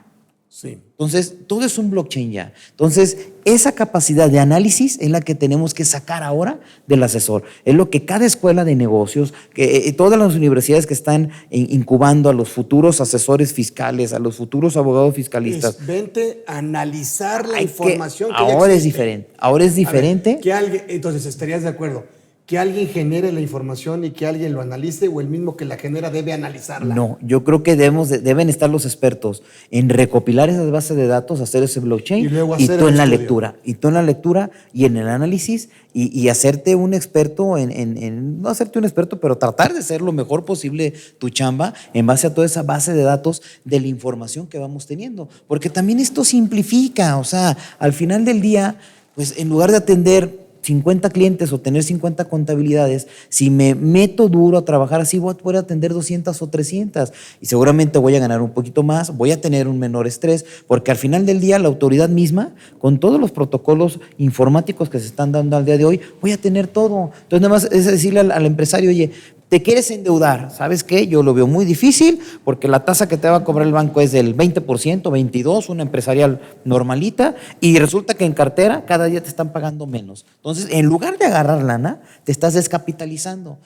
Sí. Entonces, todo es un blockchain ya. Entonces, esa capacidad de análisis es la que tenemos que sacar ahora del asesor. Es lo que cada escuela de negocios, que todas las universidades que están incubando a los futuros asesores fiscales, a los futuros abogados fiscalistas. Vente a analizar la información que ahora ya es diferente. Ahora es diferente. Que alguien, entonces, ¿estarías de acuerdo? Que alguien genere la información y que alguien lo analice, o el mismo que la genera debe analizarla. No, yo creo que deben estar los expertos en recopilar esas bases de datos, hacer ese blockchain Y luego y hacer tú el en la estudio. lectura, y tú en la lectura y en el análisis y hacerte un experto no hacerte un experto, pero tratar de ser lo mejor posible tu chamba en base a toda esa base de datos de la información que vamos teniendo. Porque también esto simplifica, o sea, al final del día, pues en lugar de atender 50 clientes o tener 50 contabilidades, si me meto duro a trabajar así, voy a poder atender 200 o 300 y seguramente voy a ganar un poquito más, voy a tener un menor estrés, porque al final del día la autoridad misma, con todos los protocolos informáticos que se están dando al día de hoy, voy a tener todo. Entonces nada más es decirle al empresario, oye, ¿te quieres endeudar? ¿Sabes qué? Yo lo veo muy difícil porque la tasa que te va a cobrar el banco es del 20%, 22%, una empresarial normalita, y resulta que en cartera cada día te están pagando menos. Entonces, en lugar de agarrar lana, te estás descapitalizando.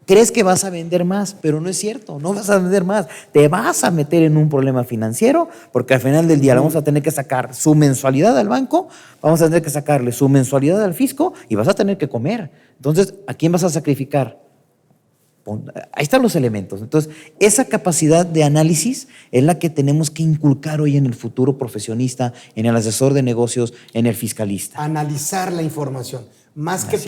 Crees que vas a vender más, pero no es cierto, no vas a vender más. Te vas a meter en un problema financiero porque al final del día le vamos a tener que sacar su mensualidad al banco, vamos a tener que sacarle su mensualidad al fisco y vas a tener que comer. Entonces, ¿a quién vas a sacrificar? Ahí están los elementos. Entonces, esa capacidad de análisis es la que tenemos que inculcar hoy en el futuro profesionista, en el asesor de negocios, en el fiscalista. Analizar la información, más que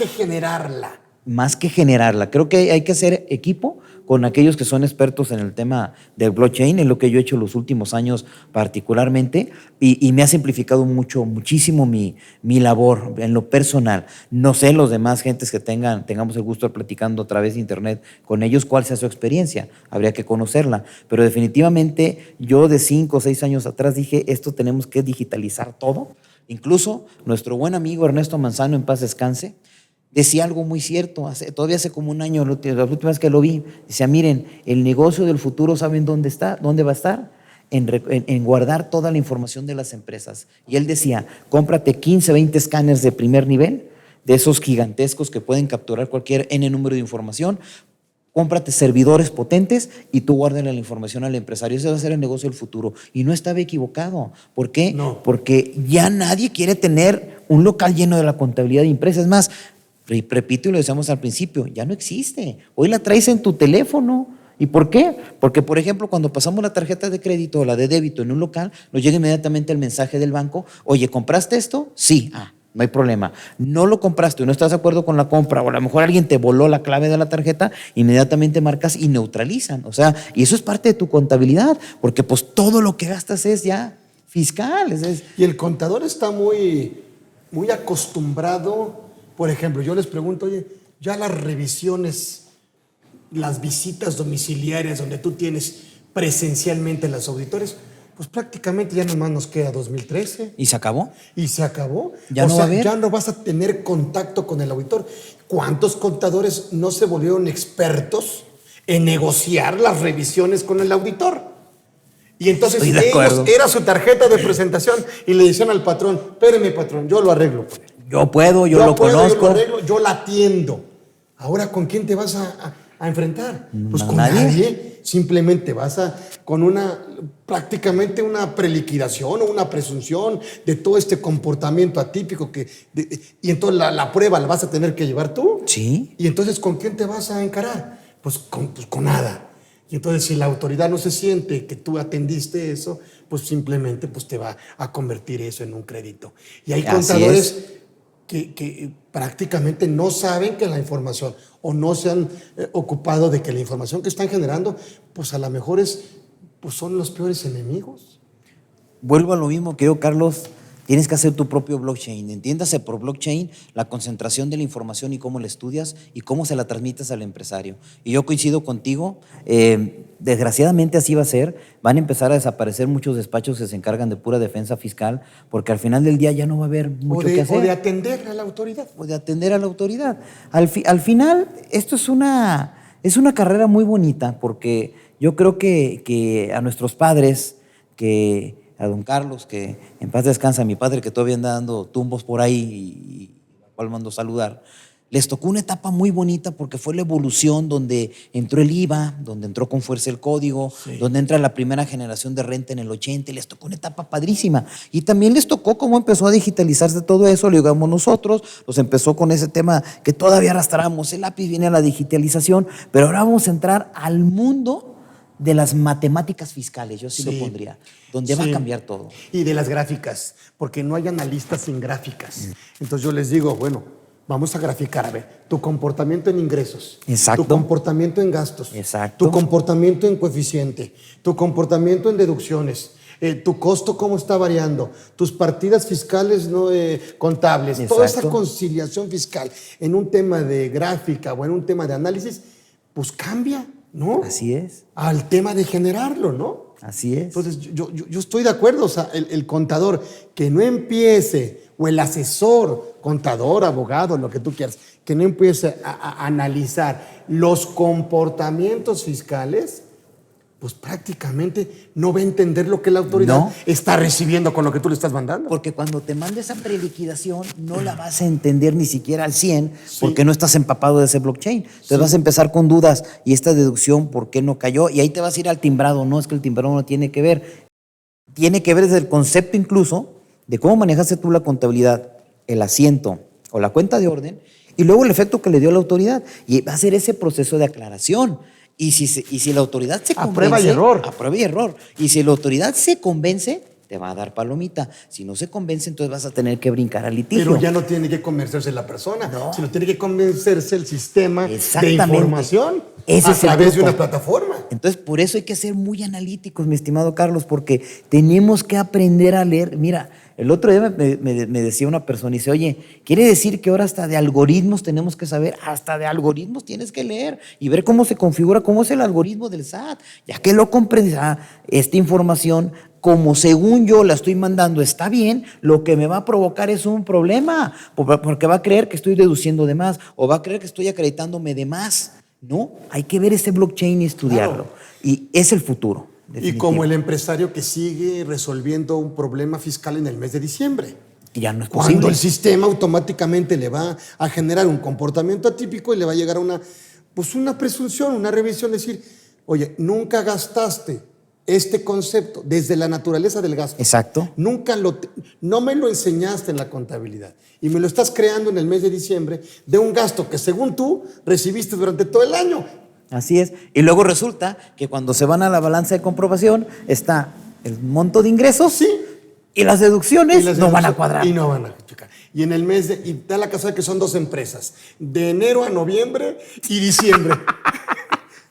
generarla. Más que generarla. Creo que hay que hacer equipo con aquellos que son expertos en el tema del blockchain, es lo que yo he hecho los últimos años particularmente, y me ha simplificado muchísimo mi labor en lo personal. No sé los demás gentes que tengamos el gusto de platicando a través de internet con ellos, cuál sea su experiencia, habría que conocerla, pero definitivamente yo de 5 o 6 años atrás dije, esto tenemos que digitalizar todo. Incluso nuestro buen amigo Ernesto Manzano, en paz descanse, decía algo muy cierto, todavía hace como un año, la última vez que lo vi, decía, miren, el negocio del futuro, ¿saben dónde va a estar? En guardar toda la información de las empresas. Y él decía, cómprate 15, 20 escáneres de primer nivel, de esos gigantescos que pueden capturar cualquier N número de información, cómprate servidores potentes y tú guárdale la información al empresario. Ese va a ser el negocio del futuro. Y no estaba equivocado. ¿Por qué? No. Porque ya nadie quiere tener un local lleno de la contabilidad impresa. Es más, repito y lo decíamos al principio, ya no existe. Hoy la traes en tu teléfono. ¿Y por qué? Porque, por ejemplo, cuando pasamos la tarjeta de crédito o la de débito en un local, nos llega inmediatamente el mensaje del banco, oye, ¿compraste esto? Sí. No hay problema. No lo compraste o no estás de acuerdo con la compra, o a lo mejor alguien te voló la clave de la tarjeta, inmediatamente marcas y neutralizan. O sea, y eso es parte de tu contabilidad, porque pues todo lo que gastas es ya fiscal. Y el contador está muy acostumbrado. Por ejemplo, yo les pregunto, oye, ya las revisiones, las visitas domiciliarias donde tú tienes presencialmente los auditores, pues prácticamente ya nomás nos queda 2013. ¿Y se acabó? Y se acabó. Ya no va a haber. Ya no vas a tener contacto con el auditor. ¿Cuántos contadores no se volvieron expertos en negociar las revisiones con el auditor? Y entonces ellos, era su tarjeta de presentación y le decían al patrón, espéreme patrón, yo lo arreglo. Yo puedo, yo lo conozco. Yo lo arreglo, yo la atiendo. Ahora, ¿con quién te vas a enfrentar? Pues con nadie. Simplemente vas con prácticamente una preliquidación o una presunción de todo este comportamiento atípico y entonces la prueba la vas a tener que llevar tú. Sí. Y entonces, ¿con quién te vas a encarar? Pues con nada. Y entonces, si la autoridad no se siente que tú atendiste eso, pues simplemente pues te va a convertir eso en un crédito. Y hay contadores que prácticamente no saben que la información o no se han ocupado de que la información que están generando, pues a lo mejor son los peores enemigos. Vuelvo a lo mismo, querido Carlos, tienes que hacer tu propio blockchain. Entiéndase por blockchain la concentración de la información y cómo la estudias y cómo se la transmites al empresario. Y yo coincido contigo, desgraciadamente así va a ser, van a empezar a desaparecer muchos despachos que se encargan de pura defensa fiscal, porque al final del día ya no va a haber mucho que hacer. O de atender a la autoridad. O de atender a la autoridad. Al final, esto es una carrera muy bonita, porque yo creo que a nuestros padres, a don Carlos, que en paz descansa, mi padre que todavía anda dando tumbos por ahí, y al cual mando saludar, les tocó una etapa muy bonita porque fue la evolución donde entró el IVA, donde entró con fuerza el código, donde entra la primera generación de renta en el 80, y les tocó una etapa padrísima. Y también les tocó cómo empezó a digitalizarse todo eso, lo digamos nosotros, nos empezó con ese tema que todavía arrastramos, el lápiz viene a la digitalización, pero ahora vamos a entrar al mundo de las matemáticas fiscales, yo sí lo pondría, donde va a cambiar todo. Y de las gráficas, porque no hay analistas sin gráficas. Entonces yo les digo, bueno, vamos a graficar, a ver, tu comportamiento en ingresos, Exacto. tu comportamiento en gastos, Exacto. tu comportamiento en coeficiente, tu comportamiento en deducciones, tu costo cómo está variando, tus partidas fiscales no contables, Exacto. toda esa conciliación fiscal en un tema de gráfica o en un tema de análisis, pues cambia, ¿no? Así es. Al tema de generarlo, ¿no? Así es. Entonces, yo estoy de acuerdo, o sea, el contador que no empiece, o el asesor, contador, abogado, lo que tú quieras, que no empiece a analizar los comportamientos fiscales, pues prácticamente no va a entender lo que la autoridad está recibiendo con lo que tú le estás mandando. Porque cuando te mande esa preliquidación no la vas a entender ni siquiera al 100 porque no estás empapado de ese blockchain. Entonces vas a empezar con dudas, y esta deducción, ¿por qué no cayó? Y ahí te vas a ir al timbrado. No, es que el timbrado no tiene que ver. Tiene que ver desde el concepto incluso de cómo manejaste tú la contabilidad, el asiento o la cuenta de orden, y luego el efecto que le dio la autoridad. Y va a ser ese proceso de aclaración. Y si la autoridad se convence... Prueba y error. A prueba y error. Y si la autoridad se convence, te va a dar palomita. Si no se convence, entonces vas a tener que brincar al litigio. Pero ya no tiene que convencerse la persona, sino tiene que convencerse el sistema de Exactamente. información Ese a es el través de punto. una plataforma. Entonces, por eso hay que ser muy analíticos, mi estimado Carlos, porque tenemos que aprender a leer. Mira, el otro día me decía una persona, y dice, oye, ¿quiere decir que ahora hasta de algoritmos tenemos que saber? Hasta de algoritmos tienes que leer y ver cómo se configura, cómo es el algoritmo del SAT. Ya que lo comprendes, esta información, como según yo la estoy mandando está bien, lo que me va a provocar es un problema, porque va a creer que estoy deduciendo de más, o va a creer que estoy acreditándome de más. No, hay que ver ese blockchain y estudiarlo. Claro. Y es el futuro. Y como el empresario que sigue resolviendo un problema fiscal en el mes de diciembre. Y ya no es posible. Cuando el sistema automáticamente le va a generar un comportamiento atípico y le va a llegar a una presunción, una revisión, decir, oye, nunca gastaste este concepto desde la naturaleza del gasto. Exacto. No me lo enseñaste en la contabilidad y me lo estás creando en el mes de diciembre de un gasto que según tú recibiste durante todo el año. Así es. Y luego resulta que cuando se van a la balanza de comprobación está el monto de ingresos y las deducciones no van a cuadrar. Y no van a checar. Y en el mes y da la casualidad que son dos empresas, de enero a noviembre y diciembre.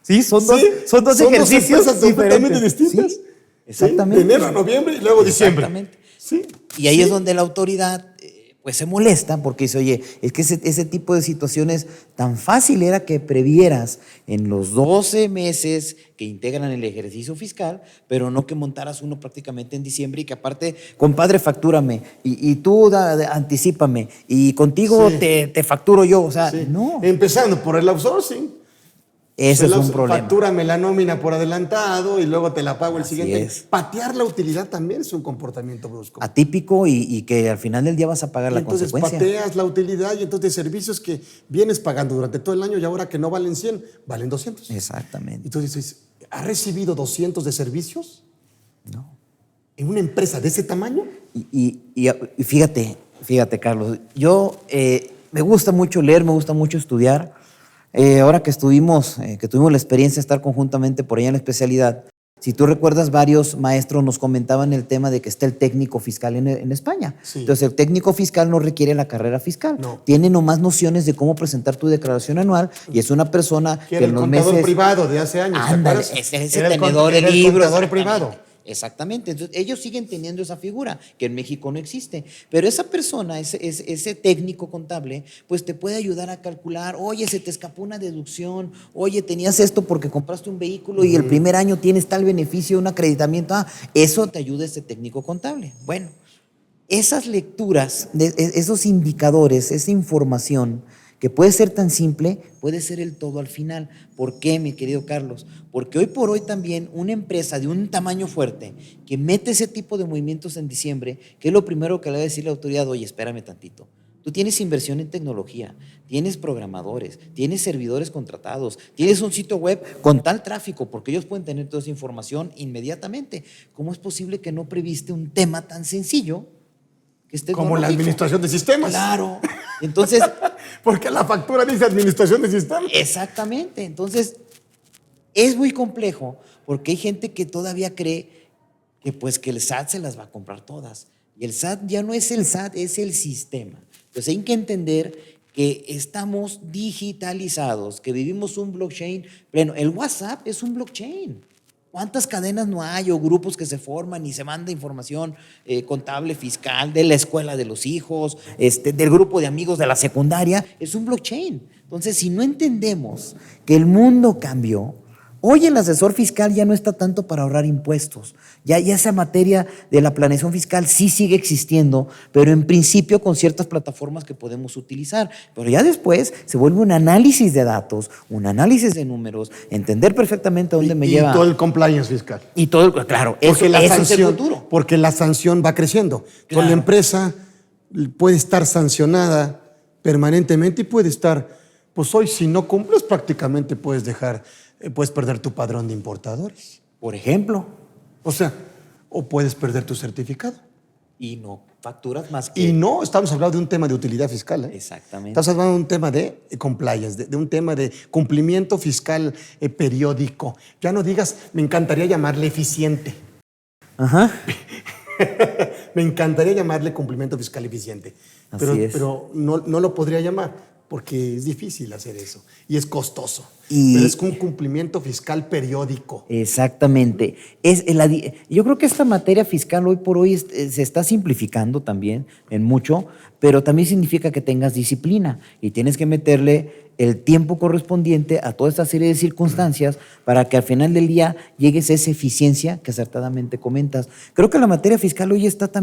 Sí, son dos ejercicios completamente distintas. Sí, exactamente. De enero a noviembre y luego diciembre. Exactamente. Sí. Y ahí es donde la autoridad pues se molesta porque dice, oye, es que ese tipo de situaciones tan fácil era que previeras en los 12 meses que integran el ejercicio fiscal, pero no que montaras uno prácticamente en diciembre y que aparte, compadre, factúrame y tú anticípame y contigo te facturo yo. O sea, no. Empezando por el outsourcing. Ese es un problema. Factúrame la nómina por adelantado y luego te la pago el siguiente. Es. Patear la utilidad también es un comportamiento brusco. Atípico y que al final del día vas a pagar la consecuencia. Entonces pateas la utilidad y entonces servicios que vienes pagando durante todo el año y ahora que no valen 100, valen 200. Exactamente. Entonces dices, ¿has recibido 200 de servicios? No. ¿En una empresa de ese tamaño? Y fíjate, Carlos, yo me gusta mucho leer, me gusta mucho estudiar. Ahora que tuvimos la experiencia de estar conjuntamente por allá en la especialidad, si tú recuerdas, varios maestros nos comentaban el tema de que está el técnico fiscal en España. Sí. Entonces, el técnico fiscal no requiere la carrera fiscal. No. Tiene nomás nociones de cómo presentar tu declaración anual y es una persona que en los meses... el contador privado de hace años. Ándale, ese tenedor de libros. El contador privado. Exactamente. Entonces, ellos siguen teniendo esa figura, que en México no existe. Pero esa persona, ese técnico contable, pues te puede ayudar a calcular, oye, se te escapó una deducción, oye, tenías esto porque compraste un vehículo y el primer año tienes tal beneficio, un acreditamiento. Eso te ayuda ese técnico contable. Bueno, esas lecturas, esos indicadores, esa información que puede ser tan simple, puede ser el todo al final. ¿Por qué, mi querido Carlos? Porque hoy por hoy también una empresa de un tamaño fuerte que mete ese tipo de movimientos en diciembre, ¿qué es lo primero que le va a decir la autoridad? Oye, espérame tantito. Tú tienes inversión en tecnología, tienes programadores, tienes servidores contratados, tienes un sitio web con tal tráfico, porque ellos pueden tener toda esa información inmediatamente. ¿Cómo es posible que no previste un tema tan sencillo que esté Como la administración de sistemas. Claro. Entonces, porque la factura dice administración de sistemas. exactamente. Entonces, es muy complejo porque hay gente que todavía cree que pues que el SAT se las va a comprar todas. Y el SAT ya no es el SAT, es el sistema. Entonces hay que entender que estamos digitalizados, que vivimos un blockchain pleno. El WhatsApp es un blockchain. ¿Cuántas cadenas no hay o grupos que se forman y se manda información contable, fiscal, de la escuela de los hijos, del grupo de amigos de la secundaria? Es un blockchain. Entonces, si no entendemos que el mundo cambió, hoy el asesor fiscal ya no está tanto para ahorrar impuestos. Ya esa materia de la planeación fiscal sí sigue existiendo, pero en principio con ciertas plataformas que podemos utilizar. Pero ya después se vuelve un análisis de datos, un análisis de números, entender perfectamente a dónde me lleva. Y todo el compliance fiscal. Y todo, claro, eso es el futuro. Porque la sanción va creciendo. Claro. Con la empresa puede estar sancionada permanentemente y puede estar, pues hoy si no cumples prácticamente puedes perder tu padrón de importadores. Por ejemplo. O sea, o puedes perder tu certificado. Y no facturas más que... Y no, estamos hablando de un tema de utilidad fiscal. Exactamente. Estamos hablando de un tema de compliance, de un tema de cumplimiento fiscal periódico. Ya no digas, me encantaría llamarle eficiente. Ajá. Me encantaría llamarle cumplimiento fiscal eficiente. Pero no lo podría llamar porque es difícil hacer eso y es costoso. Pero es un cumplimiento fiscal periódico. Exactamente. Yo creo que esta materia fiscal hoy por hoy se está simplificando también en mucho, pero también significa que tengas disciplina y tienes que meterle el tiempo correspondiente a toda esta serie de circunstancias para que al final del día llegues a esa eficiencia que acertadamente comentas. Creo que la materia fiscal hoy está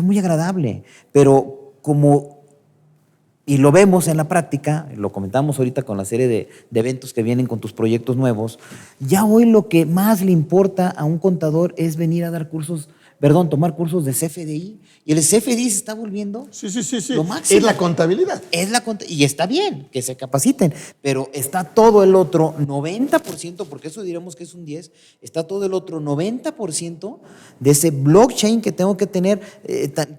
muy agradable, pero y lo vemos en la práctica, lo comentamos ahorita con la serie de eventos que vienen con tus proyectos nuevos, ya hoy lo que más le importa a un contador es venir a dar tomar cursos de CFDI. Y el CFDI se está volviendo lo máximo. Es la contabilidad. Y está bien que se capaciten, pero está todo el otro 90%, porque eso diremos que es un 10%, está todo el otro 90% de ese blockchain que tengo que tener.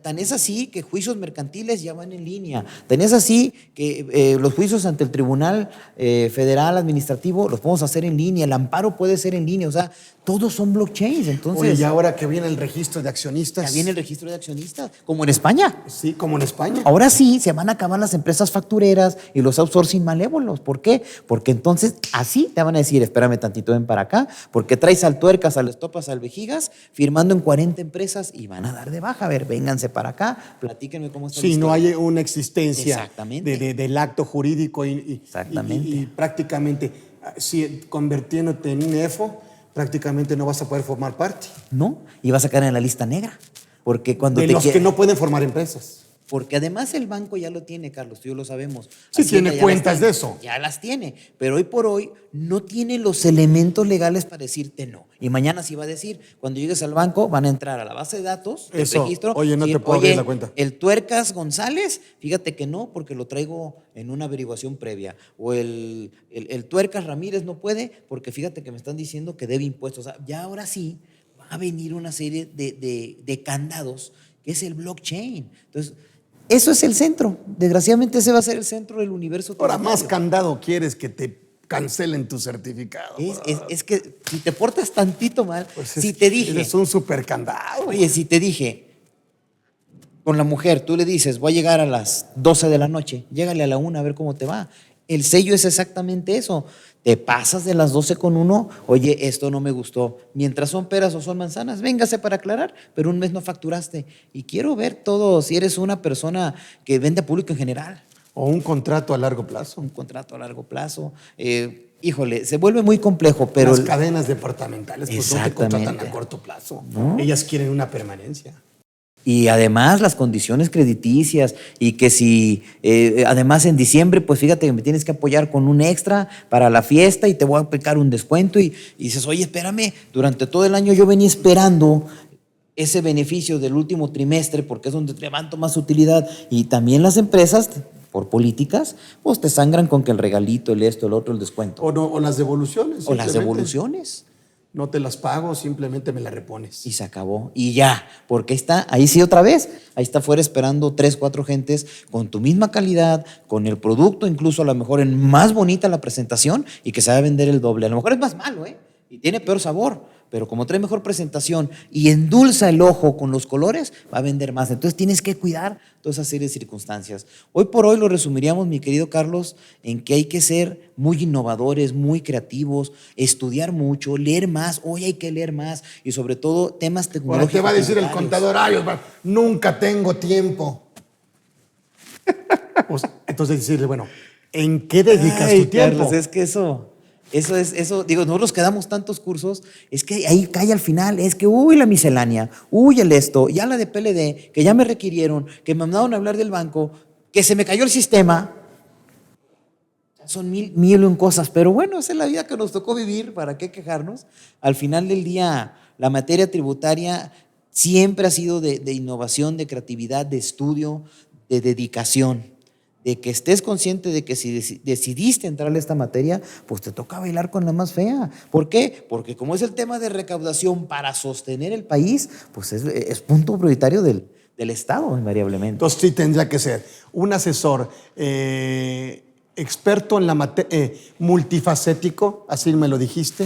Tan es así que juicios mercantiles ya van en línea. Tan es así que los juicios ante el Tribunal Federal Administrativo los podemos hacer en línea. El amparo puede ser en línea. O sea, todos son blockchains. Entonces, oye, y ahora que viene el registro de accionistas. Ya viene el registro de accionistas, como en España. Sí, como en España. Ahora sí, se van a acabar las empresas factureras y los outsourcing malévolos. ¿Por qué? Porque entonces así te van a decir, espérame tantito, ven para acá, porque traes al tuercas, al estopas, al vejigas, firmando en 40 empresas y van a dar de baja. A ver, vénganse para acá, platíquenme cómo está. Sí, no hay una existencia Exactamente. del acto jurídico Exactamente. y prácticamente, si convirtiéndote en un EFO, prácticamente no vas a poder formar parte. No, y vas a caer en la lista negra. Porque cuando de los que no pueden formar empresas. Porque además el banco ya lo tiene, Carlos, tú y yo lo sabemos. Sí, tiene cuentas de eso. Ya las tiene, pero hoy por hoy no tiene los elementos legales para decirte no. Y mañana sí va a decir, cuando llegues al banco, van a entrar a la base de datos, el registro. Oye, no te puedo abrir la cuenta. El Tuercas González, fíjate que no, porque lo traigo en una averiguación previa. O el Tuercas Ramírez no puede, porque fíjate que me están diciendo que debe impuestos. O sea, ya ahora sí va a venir una serie de candados, que es el blockchain. Entonces, eso es el centro. Desgraciadamente ese va a ser el centro del universo. Ahora más candado quieres que te cancelen tu certificado. Es que si te portas tantito mal, pues si te dije... Eres un super candado. Oye, si te dije, con la mujer, tú le dices, voy a llegar a las 12 de la noche, llégale a la 1 a ver cómo te va. El sello es exactamente eso. Te pasas de las 12:01, oye, esto no me gustó. Mientras son peras o son manzanas, véngase para aclarar, pero un mes no facturaste. Y quiero ver todo, si eres una persona que vende a público en general. O un contrato a largo plazo. Un contrato a largo plazo. Híjole, se vuelve muy complejo, pero... Las cadenas departamentales pues no te contratan a corto plazo. ¿No? Ellas quieren una permanencia. Y además las condiciones crediticias y que si además en diciembre, pues fíjate que me tienes que apoyar con un extra para la fiesta y te voy a aplicar un descuento y dices, oye, espérame, durante todo el año yo venía esperando ese beneficio del último trimestre porque es donde levanto más utilidad y también las empresas, por políticas, pues te sangran con que el regalito, el esto, el otro, el descuento. O las devoluciones. O las devoluciones. No te las pago, simplemente me las repones. Y se acabó. Y ya, porque ahí sí otra vez, ahí está fuera esperando 3, 4 gentes con tu misma calidad, con el producto, incluso a lo mejor en más bonita la presentación y que se va a vender el doble. A lo mejor es más malo, y tiene peor sabor, pero como trae mejor presentación y endulza el ojo con los colores, va a vender más. Entonces tienes que cuidar toda esa serie de circunstancias. Hoy por hoy lo resumiríamos, mi querido Carlos, en que hay que ser muy innovadores, muy creativos, estudiar mucho, leer más. Hoy hay que leer más y sobre todo temas tecnológicos. Ahora te va a decir el contador, nunca tengo tiempo. Pues, entonces decirle, bueno, ¿en qué dedicas tu tiempo? Carlos, es que eso, digo, nosotros que damos tantos cursos, es que ahí cae al final, es que, la miscelánea, el esto, ya la de PLD, que ya me requirieron, que me mandaron a hablar del banco, que se me cayó el sistema. Son mil y un cosas, pero bueno, esa es la vida que nos tocó vivir, ¿para qué quejarnos? Al final del día, la materia tributaria siempre ha sido de innovación, de creatividad, de estudio, de dedicación. De que estés consciente de que si decidiste entrarle a esta materia, pues te toca bailar con la más fea. ¿Por qué? Porque como es el tema de recaudación para sostener el país, pues es punto prioritario del Estado, invariablemente. Entonces sí tendría que ser un asesor experto en la materia, multifacético, así me lo dijiste.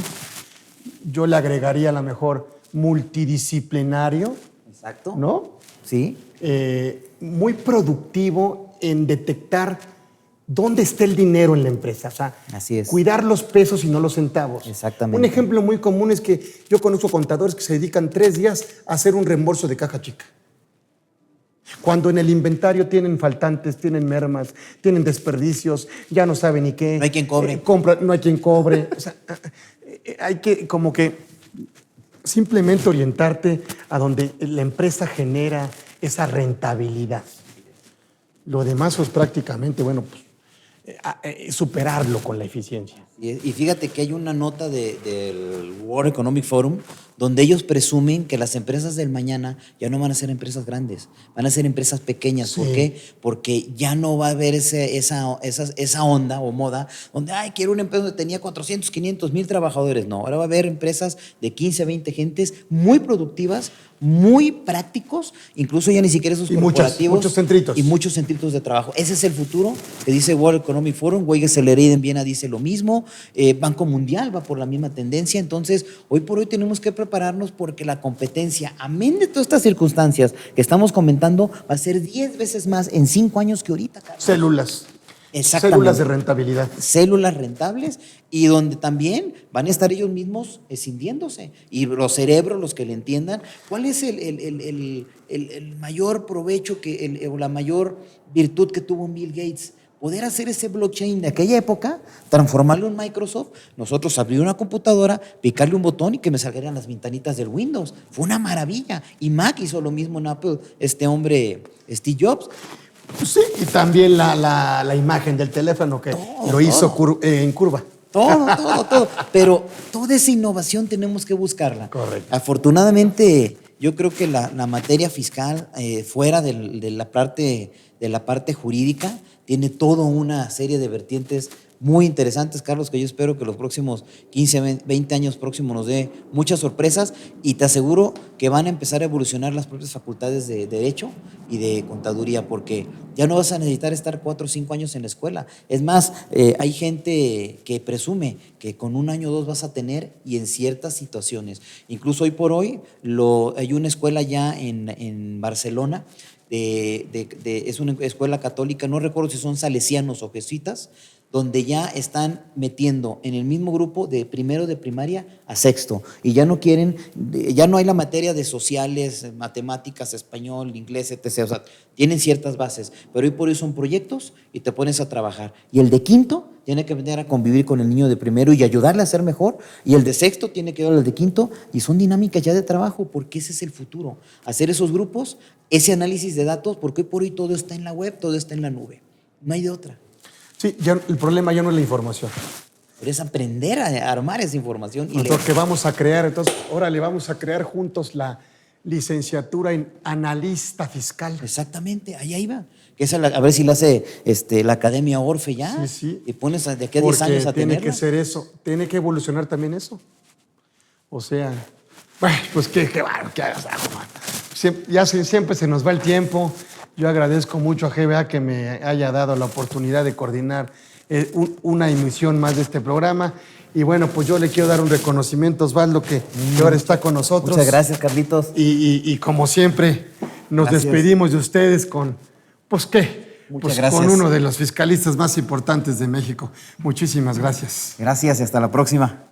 Yo le agregaría a lo mejor multidisciplinario. Exacto. ¿No? Sí. Muy productivo en detectar dónde está el dinero en la empresa. O sea, así es. Cuidar los pesos y no los centavos. Exactamente. Un ejemplo muy común es que yo conozco contadores que se dedican 3 días a hacer un reembolso de caja chica. Cuando en el inventario tienen faltantes, tienen mermas, tienen desperdicios, ya no saben ni qué. No hay quien cobre. No hay quien cobre. O sea, hay que como que simplemente orientarte a donde la empresa genera esa rentabilidad. Lo demás es prácticamente, superarlo con la eficiencia. Y fíjate que hay una nota del World Economic Forum donde ellos presumen que las empresas del mañana ya no van a ser empresas grandes, van a ser empresas pequeñas. Sí. ¿Por qué? Porque ya no va a haber esa onda o moda donde, quiero una empresa donde tenía 400, 500 mil trabajadores. No, ahora va a haber empresas de 15, 20 gentes muy productivas, muy prácticos, incluso ya ni siquiera esos corporativos. Muchos centritos. Y muchos centritos de trabajo. Ese es el futuro que dice World Economic Forum. Weigel en Viena dice lo mismo. Banco Mundial va por la misma tendencia. Entonces, hoy por hoy tenemos que prepararnos porque la competencia, amén de todas estas circunstancias que estamos comentando, va a ser 10 veces más en 5 años que ahorita, Carlos. Células. Exactamente. Células de rentabilidad. Células rentables y donde también van a estar ellos mismos escindiéndose. Y los cerebros, los que le entiendan, ¿cuál es el mayor provecho o la mayor virtud que tuvo Bill Gates? Poder hacer ese blockchain de aquella época, transformarlo en Microsoft, nosotros abrir una computadora, picarle un botón y que me salieran las ventanitas del Windows. Fue una maravilla. Y Mac hizo lo mismo en Apple, este hombre, Steve Jobs. Pues sí, y también la imagen del teléfono que lo hizo en curva. Todo. Pero toda esa innovación tenemos que buscarla. Correcto. Afortunadamente, yo creo que la materia fiscal, fuera de la parte jurídica, tiene toda una serie de vertientes muy interesantes, Carlos, que yo espero que los próximos 15, 20 años próximos nos dé muchas sorpresas y te aseguro que van a empezar a evolucionar las propias facultades de Derecho y de Contaduría, porque ya no vas a necesitar estar 4 o 5 años en la escuela. Es más, hay gente que presume que con 1 año o 2 vas a tener y en ciertas situaciones. Incluso hoy por hoy hay una escuela ya en Barcelona, es una escuela católica, no recuerdo si son salesianos o jesuitas, donde ya están metiendo en el mismo grupo de primero de primaria a sexto y ya no quieren, ya no hay la materia de sociales, matemáticas, español, inglés, etc. O sea, tienen ciertas bases, pero hoy por hoy son proyectos y te pones a trabajar. Y el de quinto tiene que venir a convivir con el niño de primero y ayudarle a ser mejor, y el de sexto tiene que ir al de quinto, y son dinámicas ya de trabajo, porque ese es el futuro. Hacer esos grupos, ese análisis de datos, porque hoy por hoy todo está en la web, todo está en la nube. No hay de otra. Sí, el problema ya no es la información. Pero es aprender a armar esa información y Lo que vamos a crear, entonces, órale, vamos a crear juntos la licenciatura en analista fiscal. Exactamente, ahí va. Que esa a ver si la hace la Academia Orfe ya. Sí, sí. Y pones de aquí a 10 años a tiene tenerla. que ser eso, tiene que evolucionar también eso. O sea, bueno, pues qué bueno, qué hagas algo, man. Siempre se nos va el tiempo. Yo agradezco mucho a GBA que me haya dado la oportunidad de coordinar una emisión más de este programa. Y bueno, pues yo le quiero dar un reconocimiento a Osvaldo que ahora está con nosotros. Muchas gracias, Carlitos. Y como siempre, nos despedimos de ustedes con, pues qué, Muchas gracias. con uno de los fiscalistas más importantes de México. Muchísimas gracias. Gracias y hasta la próxima.